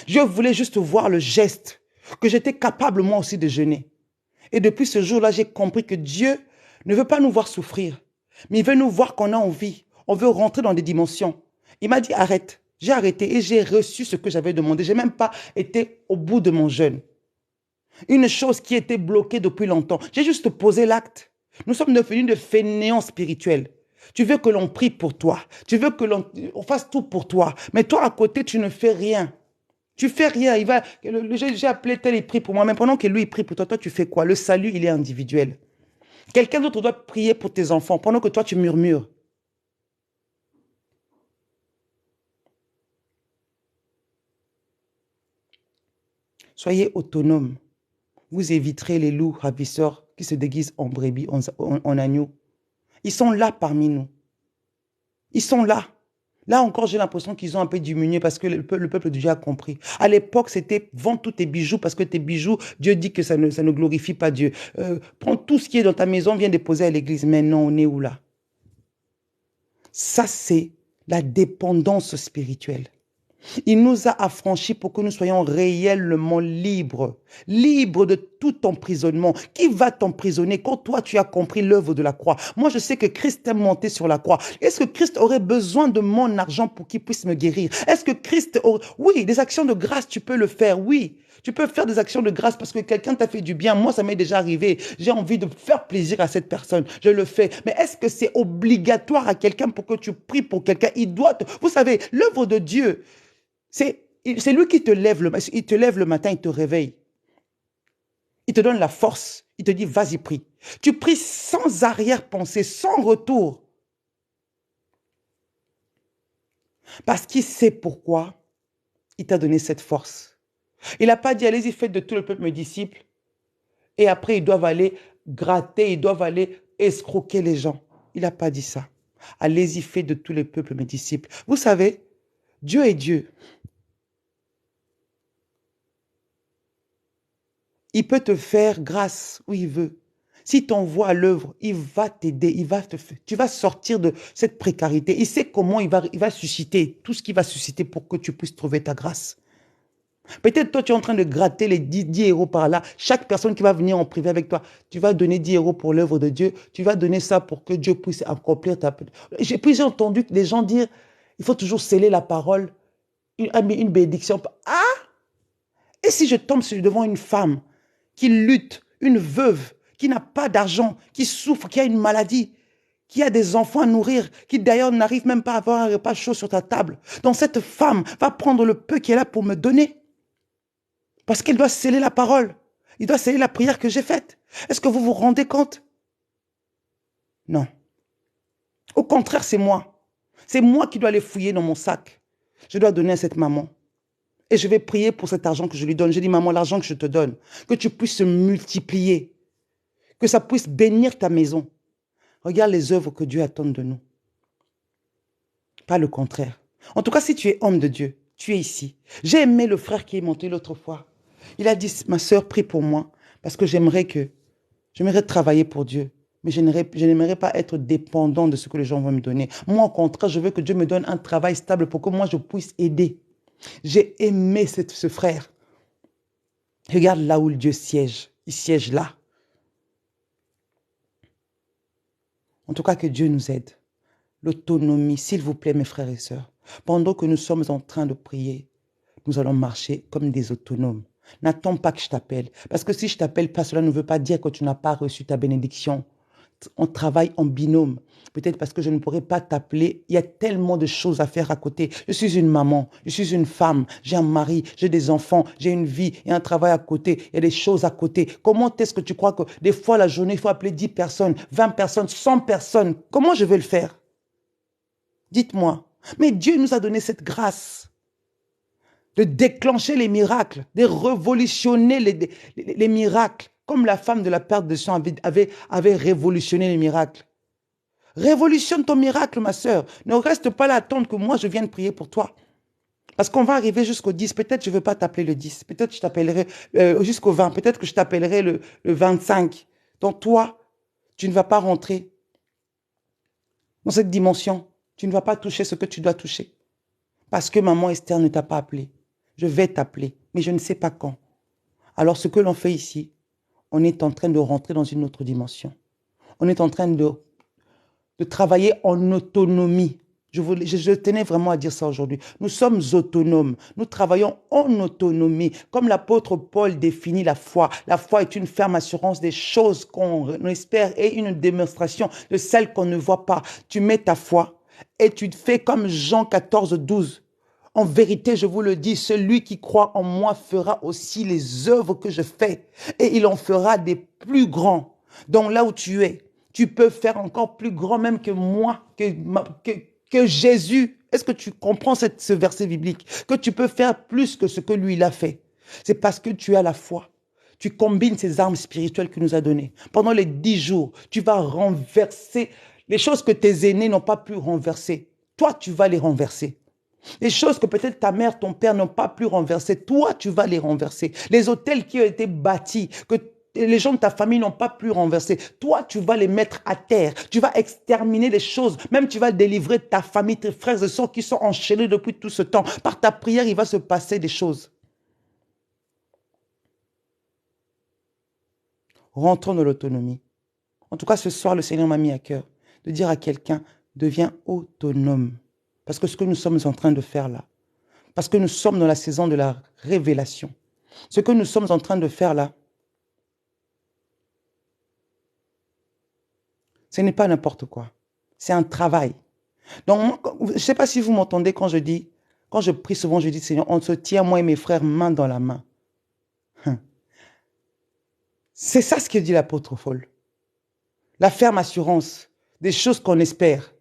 Je voulais juste voir le geste, que j'étais capable moi aussi de jeûner. Et depuis ce jour-là, j'ai compris que Dieu ne veut pas nous voir souffrir, mais il veut nous voir qu'on a envie. On veut rentrer dans des dimensions. Il m'a dit arrête. J'ai arrêté et j'ai reçu ce que j'avais demandé. Je n'ai même pas été au bout de mon jeûne. Une chose qui était bloquée depuis longtemps. J'ai juste posé l'acte. Nous sommes devenus de fainéants spirituels. Tu veux que l'on prie pour toi. Tu veux que l'on fasse tout pour toi. Mais toi, à côté, tu ne fais rien. Tu fais rien. J'ai appelé tel, il prie pour moi. Mais pendant que lui, il prie pour toi, toi, tu fais quoi? Le salut, il est individuel. Quelqu'un d'autre doit prier pour tes enfants pendant que toi, tu murmures. Soyez autonomes. Vous éviterez les loups ravisseurs qui se déguisent en brebis, en agneaux. Ils sont là parmi nous. Ils sont là. Là encore, j'ai l'impression qu'ils ont un peu diminué parce que le peuple de Dieu a compris. À l'époque, c'était vends tous tes bijoux parce que tes bijoux, Dieu dit que ça ne glorifie pas Dieu. Prends tout ce qui est dans ta maison, viens déposer à l'église. Mais non, on est où là? Ça, c'est la dépendance spirituelle. Il nous a affranchis pour que nous soyons réellement libres. Libres de tout emprisonnement. Qui va t'emprisonner quand toi tu as compris l'œuvre de la croix? Moi je sais que Christ est monté sur la croix. Est-ce que Christ aurait besoin de mon argent pour qu'il puisse me guérir? Est-ce que Christ aurait... Oui, des actions de grâce tu peux le faire, oui. Tu peux faire des actions de grâce parce que quelqu'un t'a fait du bien. Moi, ça m'est déjà arrivé. J'ai envie de faire plaisir à cette personne. Je le fais. Mais est-ce que c'est obligatoire à quelqu'un pour que tu pries pour quelqu'un? Il doit... Vous savez, l'œuvre de Dieu... C'est lui qui te lève il te lève le matin, il te réveille. Il te donne la force. Il te dit, vas-y, prie. Tu pries sans arrière-pensée, sans retour. Parce qu'il sait pourquoi il t'a donné cette force. Il n'a pas dit, allez-y, faites de tout le peuple mes disciples. Et après, ils doivent aller gratter, ils doivent aller escroquer les gens. Il n'a pas dit ça. Allez-y, faites de tout le peuple mes disciples. Vous savez, Dieu est Dieu. Il peut te faire grâce où il veut. S'il t'envoie à l'œuvre, il va t'aider, tu vas sortir de cette précarité. Il sait comment il va susciter, tout ce qu'il va susciter pour que tu puisses trouver ta grâce. Peut-être toi, tu es en train de gratter les 10 euros par là. Chaque personne qui va venir en privé avec toi, tu vas donner 10 euros pour l'œuvre de Dieu. Tu vas donner ça pour que Dieu puisse accomplir ta... J'ai entendu les gens dire, il faut toujours sceller la parole, une bénédiction. Ah! Et si je tombe devant une femme qui lutte, une veuve, qui n'a pas d'argent, qui souffre, qui a une maladie, qui a des enfants à nourrir, qui d'ailleurs n'arrive même pas à avoir un repas chaud sur ta table. Donc cette femme va prendre le peu qui est là pour me donner. Parce qu'elle doit sceller la parole. Il doit sceller la prière que j'ai faite. Est-ce que vous vous rendez compte? Non. Au contraire, c'est moi. C'est moi qui dois aller fouiller dans mon sac. Je dois donner à cette maman. Et je vais prier pour cet argent que je lui donne. Je dis, maman, l'argent que je te donne, que tu puisses se multiplier, que ça puisse bénir ta maison. Regarde les œuvres que Dieu attend de nous. Pas le contraire. En tout cas, si tu es homme de Dieu, tu es ici. J'ai aimé le frère qui est monté l'autre fois. Il a dit, ma sœur, prie pour moi, parce que j'aimerais travailler pour Dieu. Mais je n'aimerais pas être dépendant de ce que les gens vont me donner. Moi, au contraire, je veux que Dieu me donne un travail stable pour que moi, je puisse aider. J'ai aimé ce frère. Regarde là où Dieu siège. Il siège là. En tout cas, que Dieu nous aide. L'autonomie, s'il vous plaît, mes frères et sœurs. Pendant que nous sommes en train de prier, nous allons marcher comme des autonomes. N'attends pas que je t'appelle. Parce que si je t'appelle pas, cela ne veut pas dire que tu n'as pas reçu ta bénédiction. On travaille en binôme. Peut-être parce que je ne pourrais pas t'appeler. Il y a tellement de choses à faire à côté. Je suis une maman, je suis une femme, j'ai un mari, j'ai des enfants, j'ai une vie et un travail à côté. Il y a des choses à côté. Comment est-ce que tu crois que des fois la journée, il faut appeler 10 personnes, 20 personnes, 100 personnes? Comment je vais le faire? Dites-moi. Mais Dieu nous a donné cette grâce de déclencher les miracles, de révolutionner les miracles, comme la femme de la perte de sang avait révolutionné les miracles. Révolutionne ton miracle, ma sœur. Ne reste pas là à attendre que moi je vienne prier pour toi. Parce qu'on va arriver jusqu'au 10. Peut-être que je ne veux pas t'appeler le 10. Peut-être que je t'appellerai jusqu'au 20. Peut-être que je t'appellerai le 25. Donc toi, tu ne vas pas rentrer dans cette dimension. Tu ne vas pas toucher ce que tu dois toucher. Parce que maman Esther ne t'a pas appelé. Je vais t'appeler, mais je ne sais pas quand. Alors ce que l'on fait ici, on est en train de rentrer dans une autre dimension. On est en train de travailler en autonomie. Je tenais vraiment à dire ça aujourd'hui. Nous sommes autonomes. Nous travaillons en autonomie. Comme l'apôtre Paul définit la foi. La foi est une ferme assurance des choses qu'on espère et une démonstration de celles qu'on ne voit pas. Tu mets ta foi et tu fais comme Jean 14, 12. En vérité, je vous le dis, celui qui croit en moi fera aussi les œuvres que je fais. Et il en fera des plus grands. Donc là où tu es, tu peux faire encore plus grand même que moi, que Jésus. Est-ce que tu comprends ce verset biblique? Que tu peux faire plus que ce que lui, il a fait. C'est parce que tu as la foi. Tu combines ces armes spirituelles qu'il nous a données. Pendant les 10 jours, tu vas renverser les choses que tes aînés n'ont pas pu renverser. Toi, tu vas les renverser. Les choses que peut-être ta mère, ton père n'ont pas pu renverser, toi, tu vas les renverser. Les hôtels qui ont été bâtis, que les gens de ta famille n'ont pas pu renverser, toi, tu vas les mettre à terre. Tu vas exterminer les choses. Même tu vas délivrer ta famille, tes frères et sœurs qui sont enchaînés depuis tout ce temps. Par ta prière, il va se passer des choses. Rentrons dans l'autonomie. En tout cas, ce soir, le Seigneur m'a mis à cœur de dire à quelqu'un, deviens autonome. Parce que ce que nous sommes en train de faire là, parce que nous sommes dans la saison de la révélation, ce que nous sommes en train de faire là, ce n'est pas n'importe quoi. C'est un travail. Donc, je ne sais pas si vous m'entendez quand je prie souvent, je dis, Seigneur, on se tient, moi et mes frères, main dans la main. C'est ça ce que dit l'apôtre Paul. La ferme assurance des choses qu'on espère.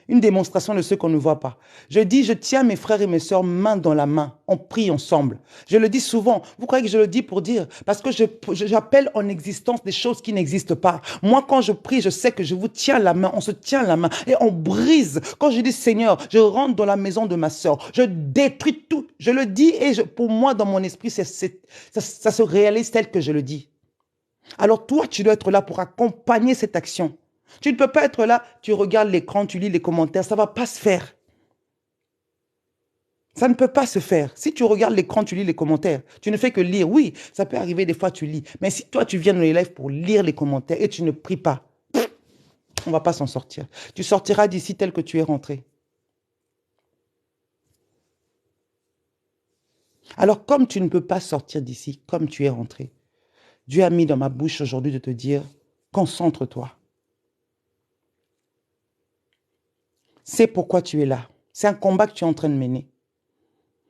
Une démonstration de ce qu'on ne voit pas. Je dis, je tiens mes frères et mes sœurs main dans la main. On prie ensemble. Je le dis souvent. Vous croyez que je le dis pour dire? Parce que j'appelle en existence des choses qui n'existent pas. Moi, quand je prie, je sais que je vous tiens la main. On se tient la main et on brise. Quand je dis, Seigneur, je rentre dans la maison de ma sœur. Je détruis tout. Je le dis et pour moi, dans mon esprit, ça se réalise tel que je le dis. Alors toi, tu dois être là pour accompagner cette action. Tu ne peux pas être là, tu regardes l'écran, tu lis les commentaires, ça ne va pas se faire. Ça ne peut pas se faire. Si tu regardes l'écran, tu lis les commentaires, tu ne fais que lire. Oui, ça peut arriver des fois, tu lis. Mais si toi, tu viens dans les lives pour lire les commentaires et tu ne pries pas, on ne va pas s'en sortir. Tu sortiras d'ici tel que tu es rentré. Alors, comme tu ne peux pas sortir d'ici comme tu es rentré, Dieu a mis dans ma bouche aujourd'hui de te dire, concentre-toi. C'est pourquoi tu es là. C'est un combat que tu es en train de mener.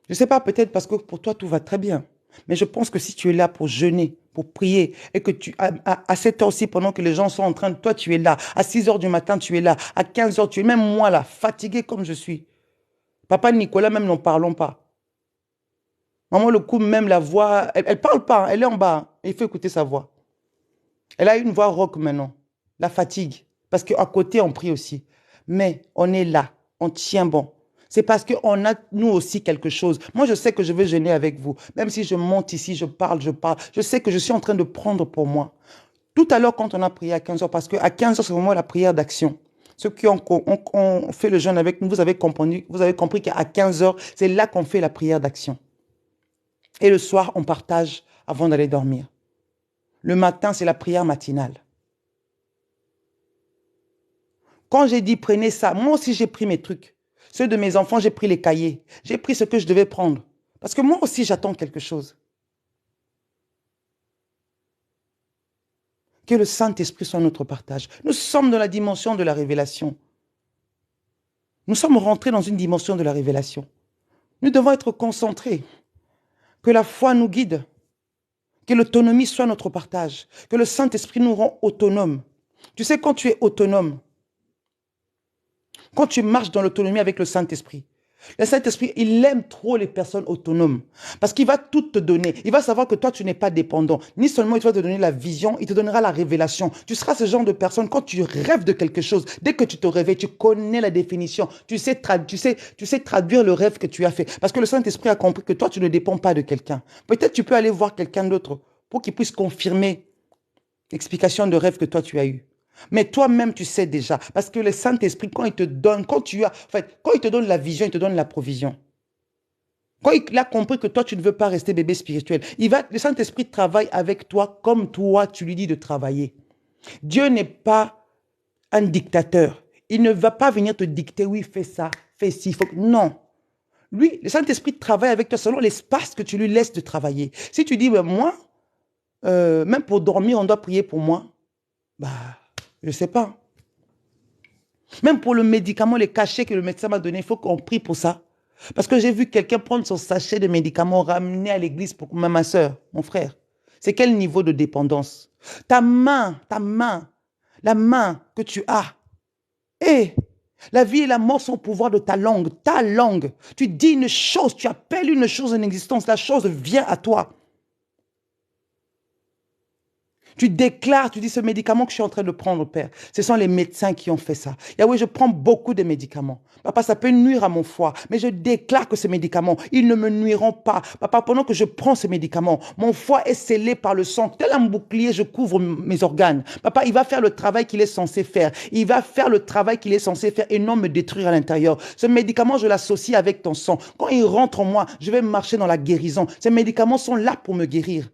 Je ne sais pas, peut-être parce que pour toi, tout va très bien. Mais je pense que si tu es là pour jeûner, pour prier, et que à cette heure-ci, pendant que les gens sont en train de... Toi, tu es là. À 6 heures du matin, tu es là. À 15 heures, tu es même moi là, fatigué comme je suis. Papa Nicolas, même n'en parlons pas. Maman, le coup, même la voix, elle ne parle pas, elle est en bas. Il faut écouter sa voix. Elle a une voix rauque maintenant. La fatigue. Parce qu'à côté, on prie aussi. Mais on est là, on tient bon. C'est parce qu'on a, nous aussi, quelque chose. Moi, je sais que je vais jeûner avec vous. Même si je monte ici, je parle. Je sais que je suis en train de prendre pour moi. Tout à l'heure, quand on a prié à 15 heures, parce qu'à 15 heures, c'est vraiment la prière d'action. Ceux qui ont fait le jeûne avec nous, vous avez compris qu'à 15 heures, c'est là qu'on fait la prière d'action. Et le soir, on partage avant d'aller dormir. Le matin, c'est la prière matinale. Quand j'ai dit prenez ça, moi aussi j'ai pris mes trucs. Ceux de mes enfants, j'ai pris les cahiers. J'ai pris ce que je devais prendre. Parce que moi aussi, j'attends quelque chose. Que le Saint-Esprit soit notre partage. Nous sommes dans la dimension de la révélation. Nous sommes rentrés dans une dimension de la révélation. Nous devons être concentrés. Que la foi nous guide. Que l'autonomie soit notre partage. Que le Saint-Esprit nous rend autonomes. Tu sais, quand tu es autonome, quand tu marches dans l'autonomie avec le Saint-Esprit il aime trop les personnes autonomes. Parce qu'il va tout te donner. Il va savoir que toi, tu n'es pas dépendant. Ni seulement il va te donner la vision, il te donnera la révélation. Tu seras ce genre de personne, quand tu rêves de quelque chose, dès que tu te réveilles, tu connais la définition. Tu sais traduire le rêve que tu as fait. Parce que le Saint-Esprit a compris que toi, tu ne dépends pas de quelqu'un. Peut-être tu peux aller voir quelqu'un d'autre pour qu'il puisse confirmer l'explication de rêve que toi, tu as eu. Mais toi-même, tu sais déjà. Parce que le Saint-Esprit, quand il te donne, quand il te donne la vision, il te donne la provision. Quand il a compris que toi, tu ne veux pas rester bébé spirituel, le Saint-Esprit travaille avec toi comme toi, tu lui dis de travailler. Dieu n'est pas un dictateur. Il ne va pas venir te dicter, oui, fais ça, fais ci. Non. Lui, le Saint-Esprit travaille avec toi selon l'espace que tu lui laisses de travailler. Si tu dis, moi, même pour dormir, on doit prier pour moi, je ne sais pas. Même pour le médicament, les cachets que le médecin m'a donné, il faut qu'on prie pour ça. Parce que j'ai vu quelqu'un prendre son sachet de médicaments, ramener à l'église pour ma soeur, mon frère. C'est quel niveau de dépendance? Ta main, la main que tu as. Et la vie et la mort sont au pouvoir de ta langue. Ta langue. Tu dis une chose, tu appelles une chose en existence. La chose vient à toi. Tu déclares, tu dis ce médicament que je suis en train de prendre, Père, ce sont les médecins qui ont fait ça. Yahweh, je prends beaucoup de médicaments. Papa, ça peut nuire à mon foie, mais je déclare que ces médicaments, ils ne me nuiront pas. Papa, pendant que je prends ces médicaments, mon foie est scellé par le sang. Tel un bouclier, je couvre mes organes. Papa, il va faire le travail qu'il est censé faire. Il va faire le travail qu'il est censé faire et non me détruire à l'intérieur. Ce médicament, je l'associe avec ton sang. Quand il rentre en moi, je vais marcher dans la guérison. Ces médicaments sont là pour me guérir.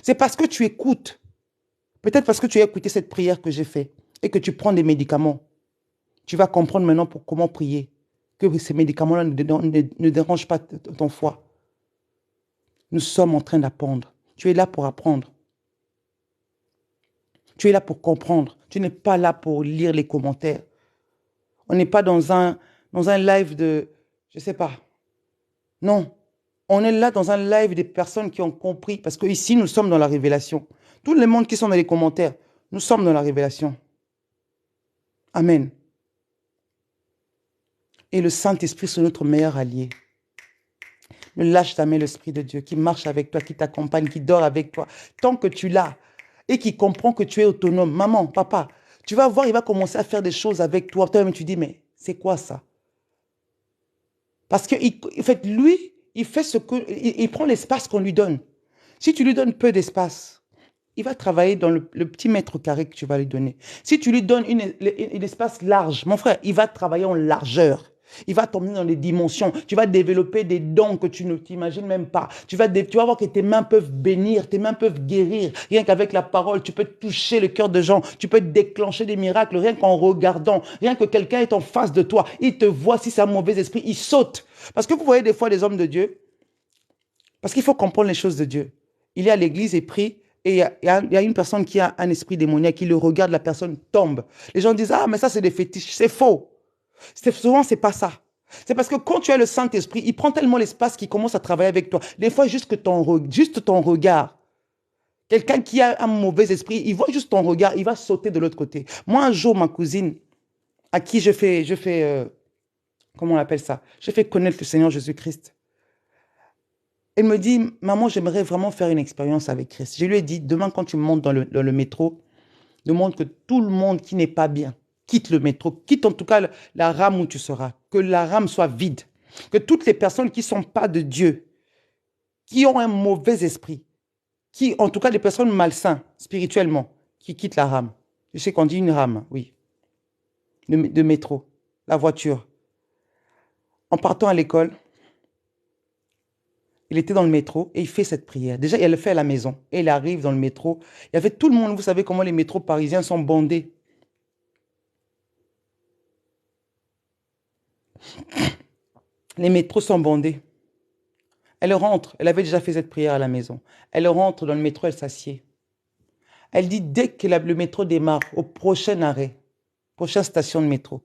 C'est parce que tu écoutes. Peut-être parce que tu as écouté cette prière que j'ai faite et que tu prends des médicaments. Tu vas comprendre maintenant comment prier. Que ces médicaments-là ne dérangent pas ton foie. Nous sommes en train d'apprendre. Tu es là pour apprendre. Tu es là pour comprendre. Tu n'es pas là pour lire les commentaires. On n'est pas dans un live de... Je ne sais pas. Non. On est là dans un live des personnes qui ont compris. Parce qu'ici, nous sommes dans la révélation. Tout le monde qui sont dans les commentaires, nous sommes dans la révélation. Amen. Et le Saint-Esprit, c'est notre meilleur allié. Ne lâche jamais l'Esprit de Dieu qui marche avec toi, qui t'accompagne, qui dort avec toi. Tant que tu l'as et qui comprend que tu es autonome. Maman, papa, tu vas voir, il va commencer à faire des choses avec toi. Toi-même, tu dis, mais c'est quoi ça? Parce que lui, il prend l'espace qu'on lui donne. Si tu lui donnes peu d'espace, il va travailler dans le petit mètre carré que tu vas lui donner. Si tu lui donnes un espace large, mon frère, il va travailler en largeur. Il va t'emmener dans des dimensions. Tu vas développer des dons que tu ne t'imagines même pas. Tu vas voir que tes mains peuvent bénir, tes mains peuvent guérir. Rien qu'avec la parole, tu peux toucher le cœur de gens. Tu peux déclencher des miracles rien qu'en regardant. Rien que quelqu'un est en face de toi. Il te voit, si c'est un mauvais esprit, il saute. Parce que vous voyez des fois des hommes de Dieu, parce qu'il faut comprendre les choses de Dieu. Il est à l'église et prie. Et il y a une personne qui a un esprit démoniaque, qui le regarde, la personne tombe. Les gens disent, ah, mais ça, c'est des fétiches. C'est faux. Souvent, ce n'est pas ça. C'est parce que quand tu as le Saint-Esprit, il prend tellement l'espace qu'il commence à travailler avec toi. Des fois, juste ton regard. Quelqu'un qui a un mauvais esprit, il voit juste ton regard, il va sauter de l'autre côté. Moi, un jour, ma cousine, à qui je fais comment on appelle ça? Je fais connaître le Seigneur Jésus-Christ. Elle me dit, maman, j'aimerais vraiment faire une expérience avec Christ. Je lui ai dit, demain, quand tu montes dans le métro, demande que tout le monde qui n'est pas bien quitte le métro, quitte en tout cas la rame où tu seras, que la rame soit vide, que toutes les personnes qui ne sont pas de Dieu, qui ont un mauvais esprit, en tout cas des personnes malsaines spirituellement, qui quitte la rame. Je sais qu'on dit une rame, oui. De métro, la voiture. En partant à l'école, il était dans le métro et il fait cette prière. Déjà, il le fait à la maison. Et il arrive dans le métro. Il y avait tout le monde. Vous savez comment les métros parisiens sont bondés. Les métros sont bondés. Elle rentre. Elle avait déjà fait cette prière à la maison. Elle rentre dans le métro, elle s'assied. Elle dit, dès que le métro démarre, au prochain arrêt, prochaine station de métro,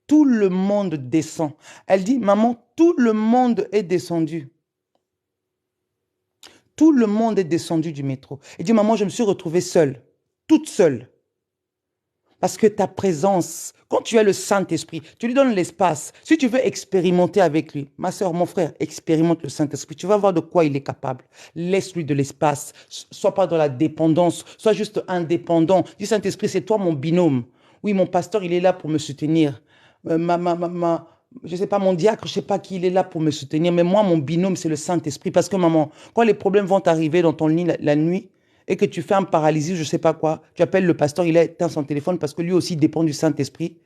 tout le monde descend. Elle dit, maman, tout le monde est descendu. Tout le monde est descendu du métro. Elle dit, maman, je me suis retrouvée seule, toute seule. Parce que ta présence, quand tu as le Saint-Esprit, tu lui donnes l'espace. Si tu veux expérimenter avec lui, ma soeur, mon frère, expérimente le Saint-Esprit. Tu vas voir de quoi il est capable. Laisse-lui de l'espace. Sois pas dans la dépendance. Sois juste indépendant. Dis, Saint-Esprit, c'est toi mon binôme. Oui, mon pasteur, il est là pour me soutenir. Je sais pas, mon diacre, je sais pas qui il est là pour me soutenir. Mais moi, mon binôme, c'est le Saint-Esprit. Parce que maman, quand les problèmes vont t'arriver dans ton lit la nuit, et que tu fais un paralysie, je ne sais pas quoi, tu appelles le pasteur, il a éteint son téléphone parce que lui aussi dépend du Saint-Esprit.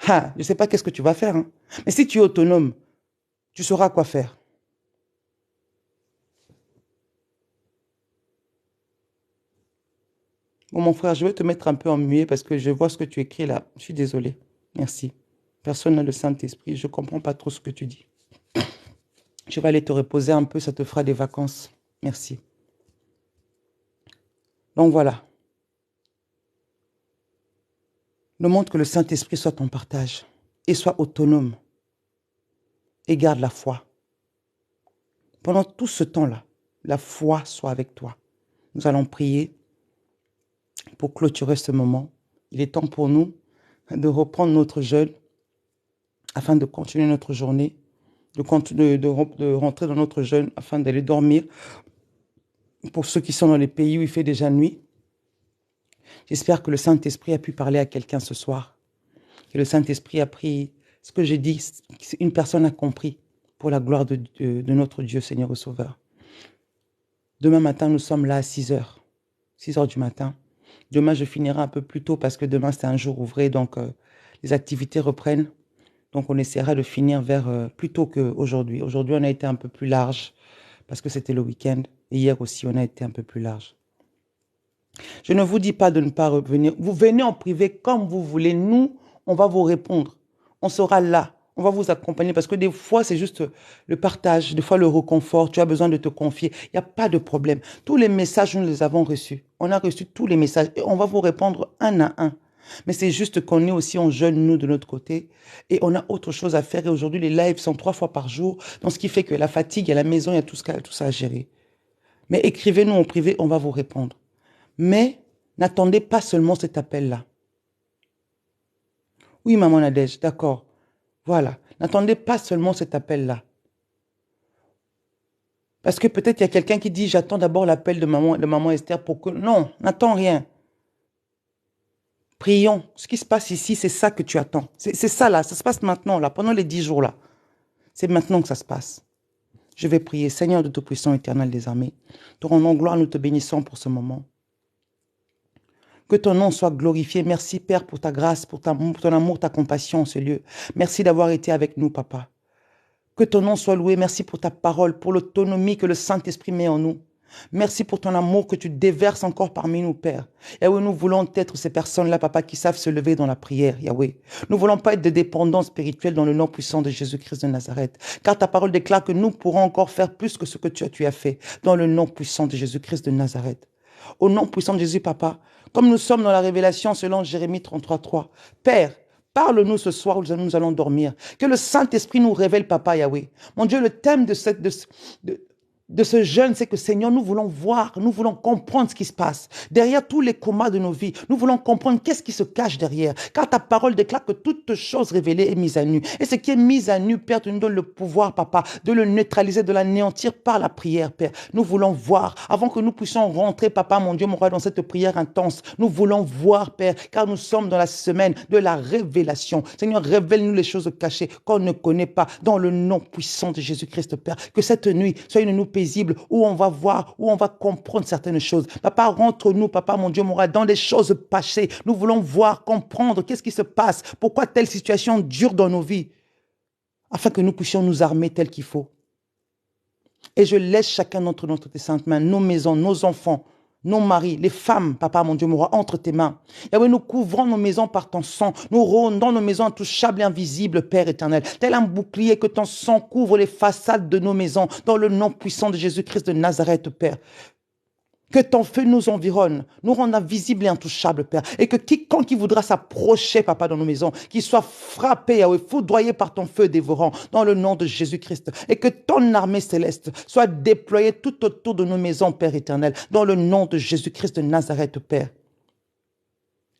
Je ne sais pas qu'est-ce que tu vas faire. Hein. Mais si tu es autonome, tu sauras quoi faire. Bon, mon frère, je vais te mettre un peu en muet parce que je vois ce que tu écris là. Je suis désolé. Merci. Personne n'a le Saint-Esprit. Je ne comprends pas trop ce que tu dis. Je vais aller te reposer un peu, ça te fera des vacances. Merci. Donc voilà. Demande que le Saint-Esprit soit ton partage et sois autonome et garde la foi. Pendant tout ce temps-là, la foi soit avec toi. Nous allons prier pour clôturer ce moment. Il est temps pour nous de reprendre notre jeûne afin de continuer notre journée, de rentrer dans notre jeûne afin d'aller dormir. Pour ceux qui sont dans les pays où il fait déjà nuit, j'espère que le Saint-Esprit a pu parler à quelqu'un ce soir. Que le Saint-Esprit a pris ce que j'ai dit, une personne a compris pour la gloire de notre Dieu, Seigneur et Sauveur. Demain matin, nous sommes là à 6 heures. 6 heures du matin. Demain, je finirai un peu plus tôt parce que demain, c'est un jour ouvré, donc les activités reprennent. Donc, on essaiera de finir plus tôt qu'aujourd'hui. Aujourd'hui, on a été un peu plus large parce que c'était le week-end. Et hier aussi, on a été un peu plus large. Je ne vous dis pas de ne pas revenir. Vous venez en privé comme vous voulez. Nous, on va vous répondre. On sera là. On va vous accompagner parce que des fois, c'est juste le partage, des fois le réconfort. Tu as besoin de te confier. Il n'y a pas de problème. Tous les messages, nous les avons reçus. On a reçu tous les messages et on va vous répondre un à un. Mais c'est juste qu'on est aussi en jeûne, nous, de notre côté. Et on a autre chose à faire. Et aujourd'hui, les lives sont 3 fois par jour. Donc, ce qui fait que la fatigue, à la maison, il y a tout ça à gérer. Mais écrivez-nous en privé, on va vous répondre. Mais n'attendez pas seulement cet appel-là. Oui, maman Nadège, d'accord. Voilà. N'attendez pas seulement cet appel-là. Parce que peut-être il y a quelqu'un qui dit, j'attends d'abord l'appel de maman Esther pour que... Non, n'attends rien. Prions. Ce qui se passe ici, c'est ça que tu attends. C'est ça là, ça se passe maintenant là, pendant les 10 jours là. C'est maintenant que ça se passe. Je vais prier. Seigneur de Tout-Puissant, Éternel des armées, te rendons gloire, nous te bénissons pour ce moment. Que ton nom soit glorifié. Merci Père pour ta grâce, pour ton amour, ta compassion en ce lieu. Merci d'avoir été avec nous, Papa. Que ton nom soit loué. Merci pour ta parole, pour l'autonomie que le Saint-Esprit met en nous. Merci pour ton amour que tu déverses encore parmi nous, Père. Yahweh, nous voulons être ces personnes-là, Papa, qui savent se lever dans la prière, Yahweh. Nous ne voulons pas être des dépendants spirituels dans le nom puissant de Jésus-Christ de Nazareth. Car ta parole déclare que nous pourrons encore faire plus que ce que tu as fait dans le nom puissant de Jésus-Christ de Nazareth. Au nom puissant de Jésus, Papa, comme nous sommes dans la révélation selon Jérémie 33:3, Père, parle-nous ce soir où nous allons dormir. Que le Saint-Esprit nous révèle, Papa Yahweh. Mon Dieu, le thème de ce jeûne, c'est que Seigneur, nous voulons voir, nous voulons comprendre ce qui se passe. Derrière tous les combats de nos vies, nous voulons comprendre qu'est-ce qui se cache derrière. Car ta parole déclare que toute chose révélée est mise à nu. Et ce qui est mis à nu, Père, tu nous donnes le pouvoir, Papa, de le neutraliser, de l'anéantir par la prière, Père. Nous voulons voir, avant que nous puissions rentrer, Papa, mon Dieu, mon roi, dans cette prière intense. Nous voulons voir, Père, car nous sommes dans la semaine de la révélation. Seigneur, révèle-nous les choses cachées qu'on ne connaît pas, dans le nom puissant de Jésus-Christ, Père. Que cette nuit soit une nuit paisible où on va voir, où on va comprendre certaines choses. Papa, rentre-nous, Papa, mon Dieu, mon roi, dans les choses passées. Nous voulons voir, comprendre qu'est-ce qui se passe, pourquoi telle situation dure dans nos vies, afin que nous puissions nous armer tel qu'il faut. Et je laisse chacun d'entre nous entre tes saintes mains, nos maisons, nos enfants, nos maris, les femmes, Papa, mon Dieu, mon roi, entre tes mains. Yahweh, nous couvrons nos maisons par ton sang. Nous rendons nos maisons intouchables et invisibles, Père éternel. Tel un bouclier, que ton sang couvre les façades de nos maisons, dans le nom puissant de Jésus-Christ de Nazareth, Père. Que ton feu nous environne, nous rende invisibles et intouchables, Père. Et que quiconque qui voudra s'approcher, Papa, dans nos maisons, qu'il soit frappé, Yahweh, foudroyé par ton feu dévorant, dans le nom de Jésus-Christ. Et que ton armée céleste soit déployée tout autour de nos maisons, Père éternel, dans le nom de Jésus-Christ de Nazareth, Père.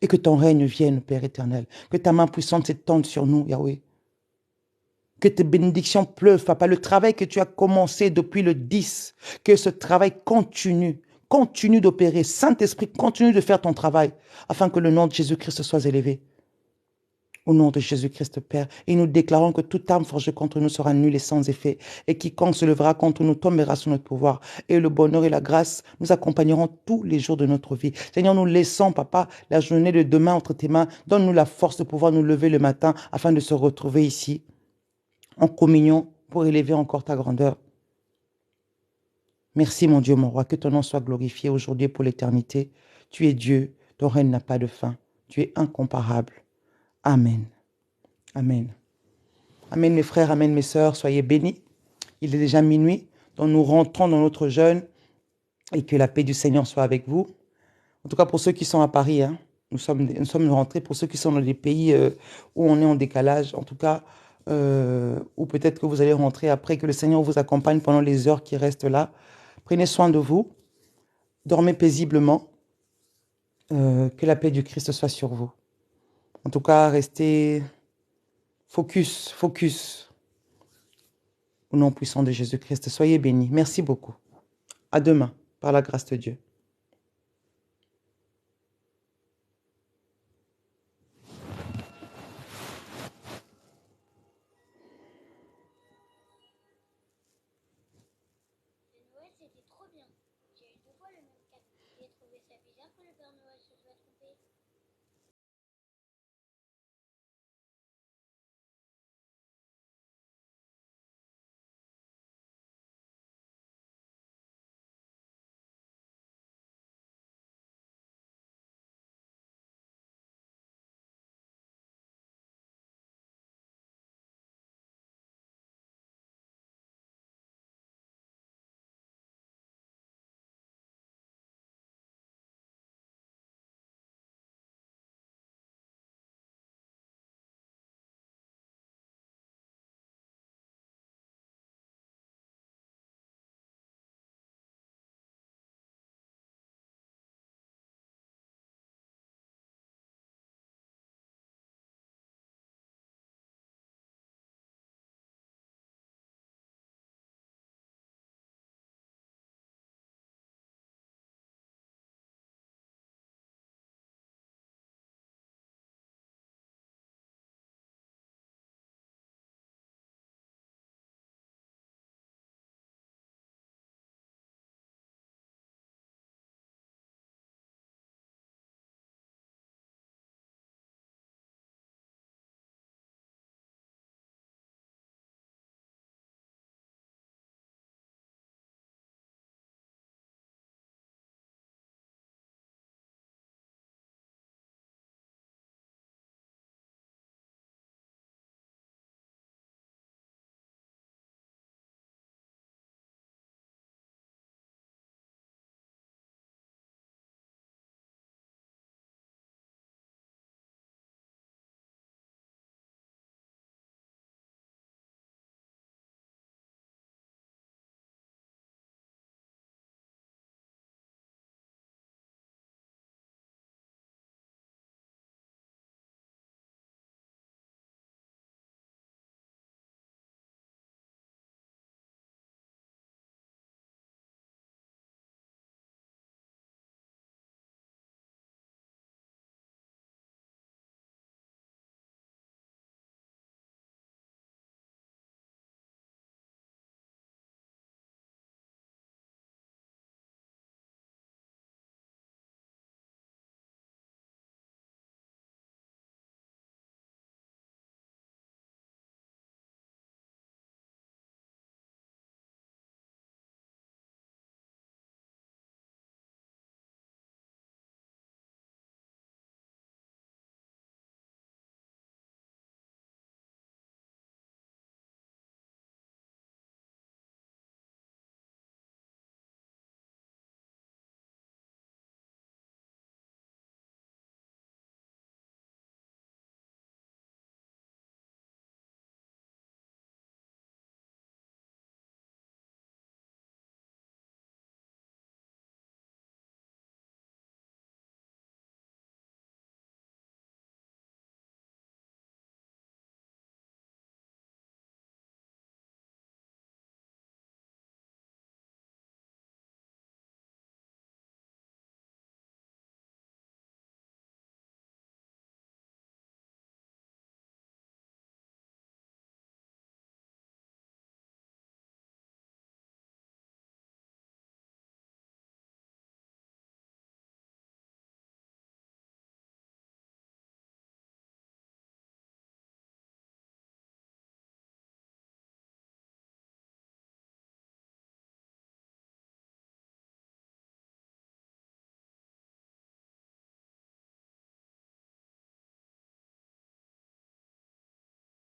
Et que ton règne vienne, Père éternel. Que ta main puissante s'étende sur nous, Yahweh. Que tes bénédictions pleuvent, Papa. Le travail que tu as commencé depuis le 10, que ce travail continue. Continue d'opérer. Saint-Esprit, continue de faire ton travail afin que le nom de Jésus-Christ soit élevé. Au nom de Jésus-Christ, Père. Et nous déclarons que toute arme forgée contre nous sera nulle et sans effet. Et quiconque se lèvera contre nous tombera sous notre pouvoir. Et le bonheur et la grâce nous accompagneront tous les jours de notre vie. Seigneur, nous laissons, Papa, la journée de demain entre tes mains. Donne-nous la force de pouvoir nous lever le matin afin de se retrouver ici en communion pour élever encore ta grandeur. Merci mon Dieu, mon roi, que ton nom soit glorifié aujourd'hui et pour l'éternité. Tu es Dieu, ton règne n'a pas de fin. Tu es incomparable. Amen. Amen. Amen mes frères, amen mes sœurs, soyez bénis. Il est déjà minuit, donc nous rentrons dans notre jeûne et que la paix du Seigneur soit avec vous. En tout cas pour ceux qui sont à Paris, hein, nous sommes rentrés. Pour ceux qui sont dans des pays où on est en décalage, en tout cas, ou peut-être que vous allez rentrer après, que le Seigneur vous accompagne pendant les heures qui restent là. Prenez soin de vous, dormez paisiblement, que la paix du Christ soit sur vous. En tout cas, restez focus au nom puissant de Jésus-Christ. Soyez bénis. Merci beaucoup. À demain, par la grâce de Dieu. C'était trop bien. J'ai eu deux fois le même cadeau. J'ai trouvé ça bizarre que le Père Noël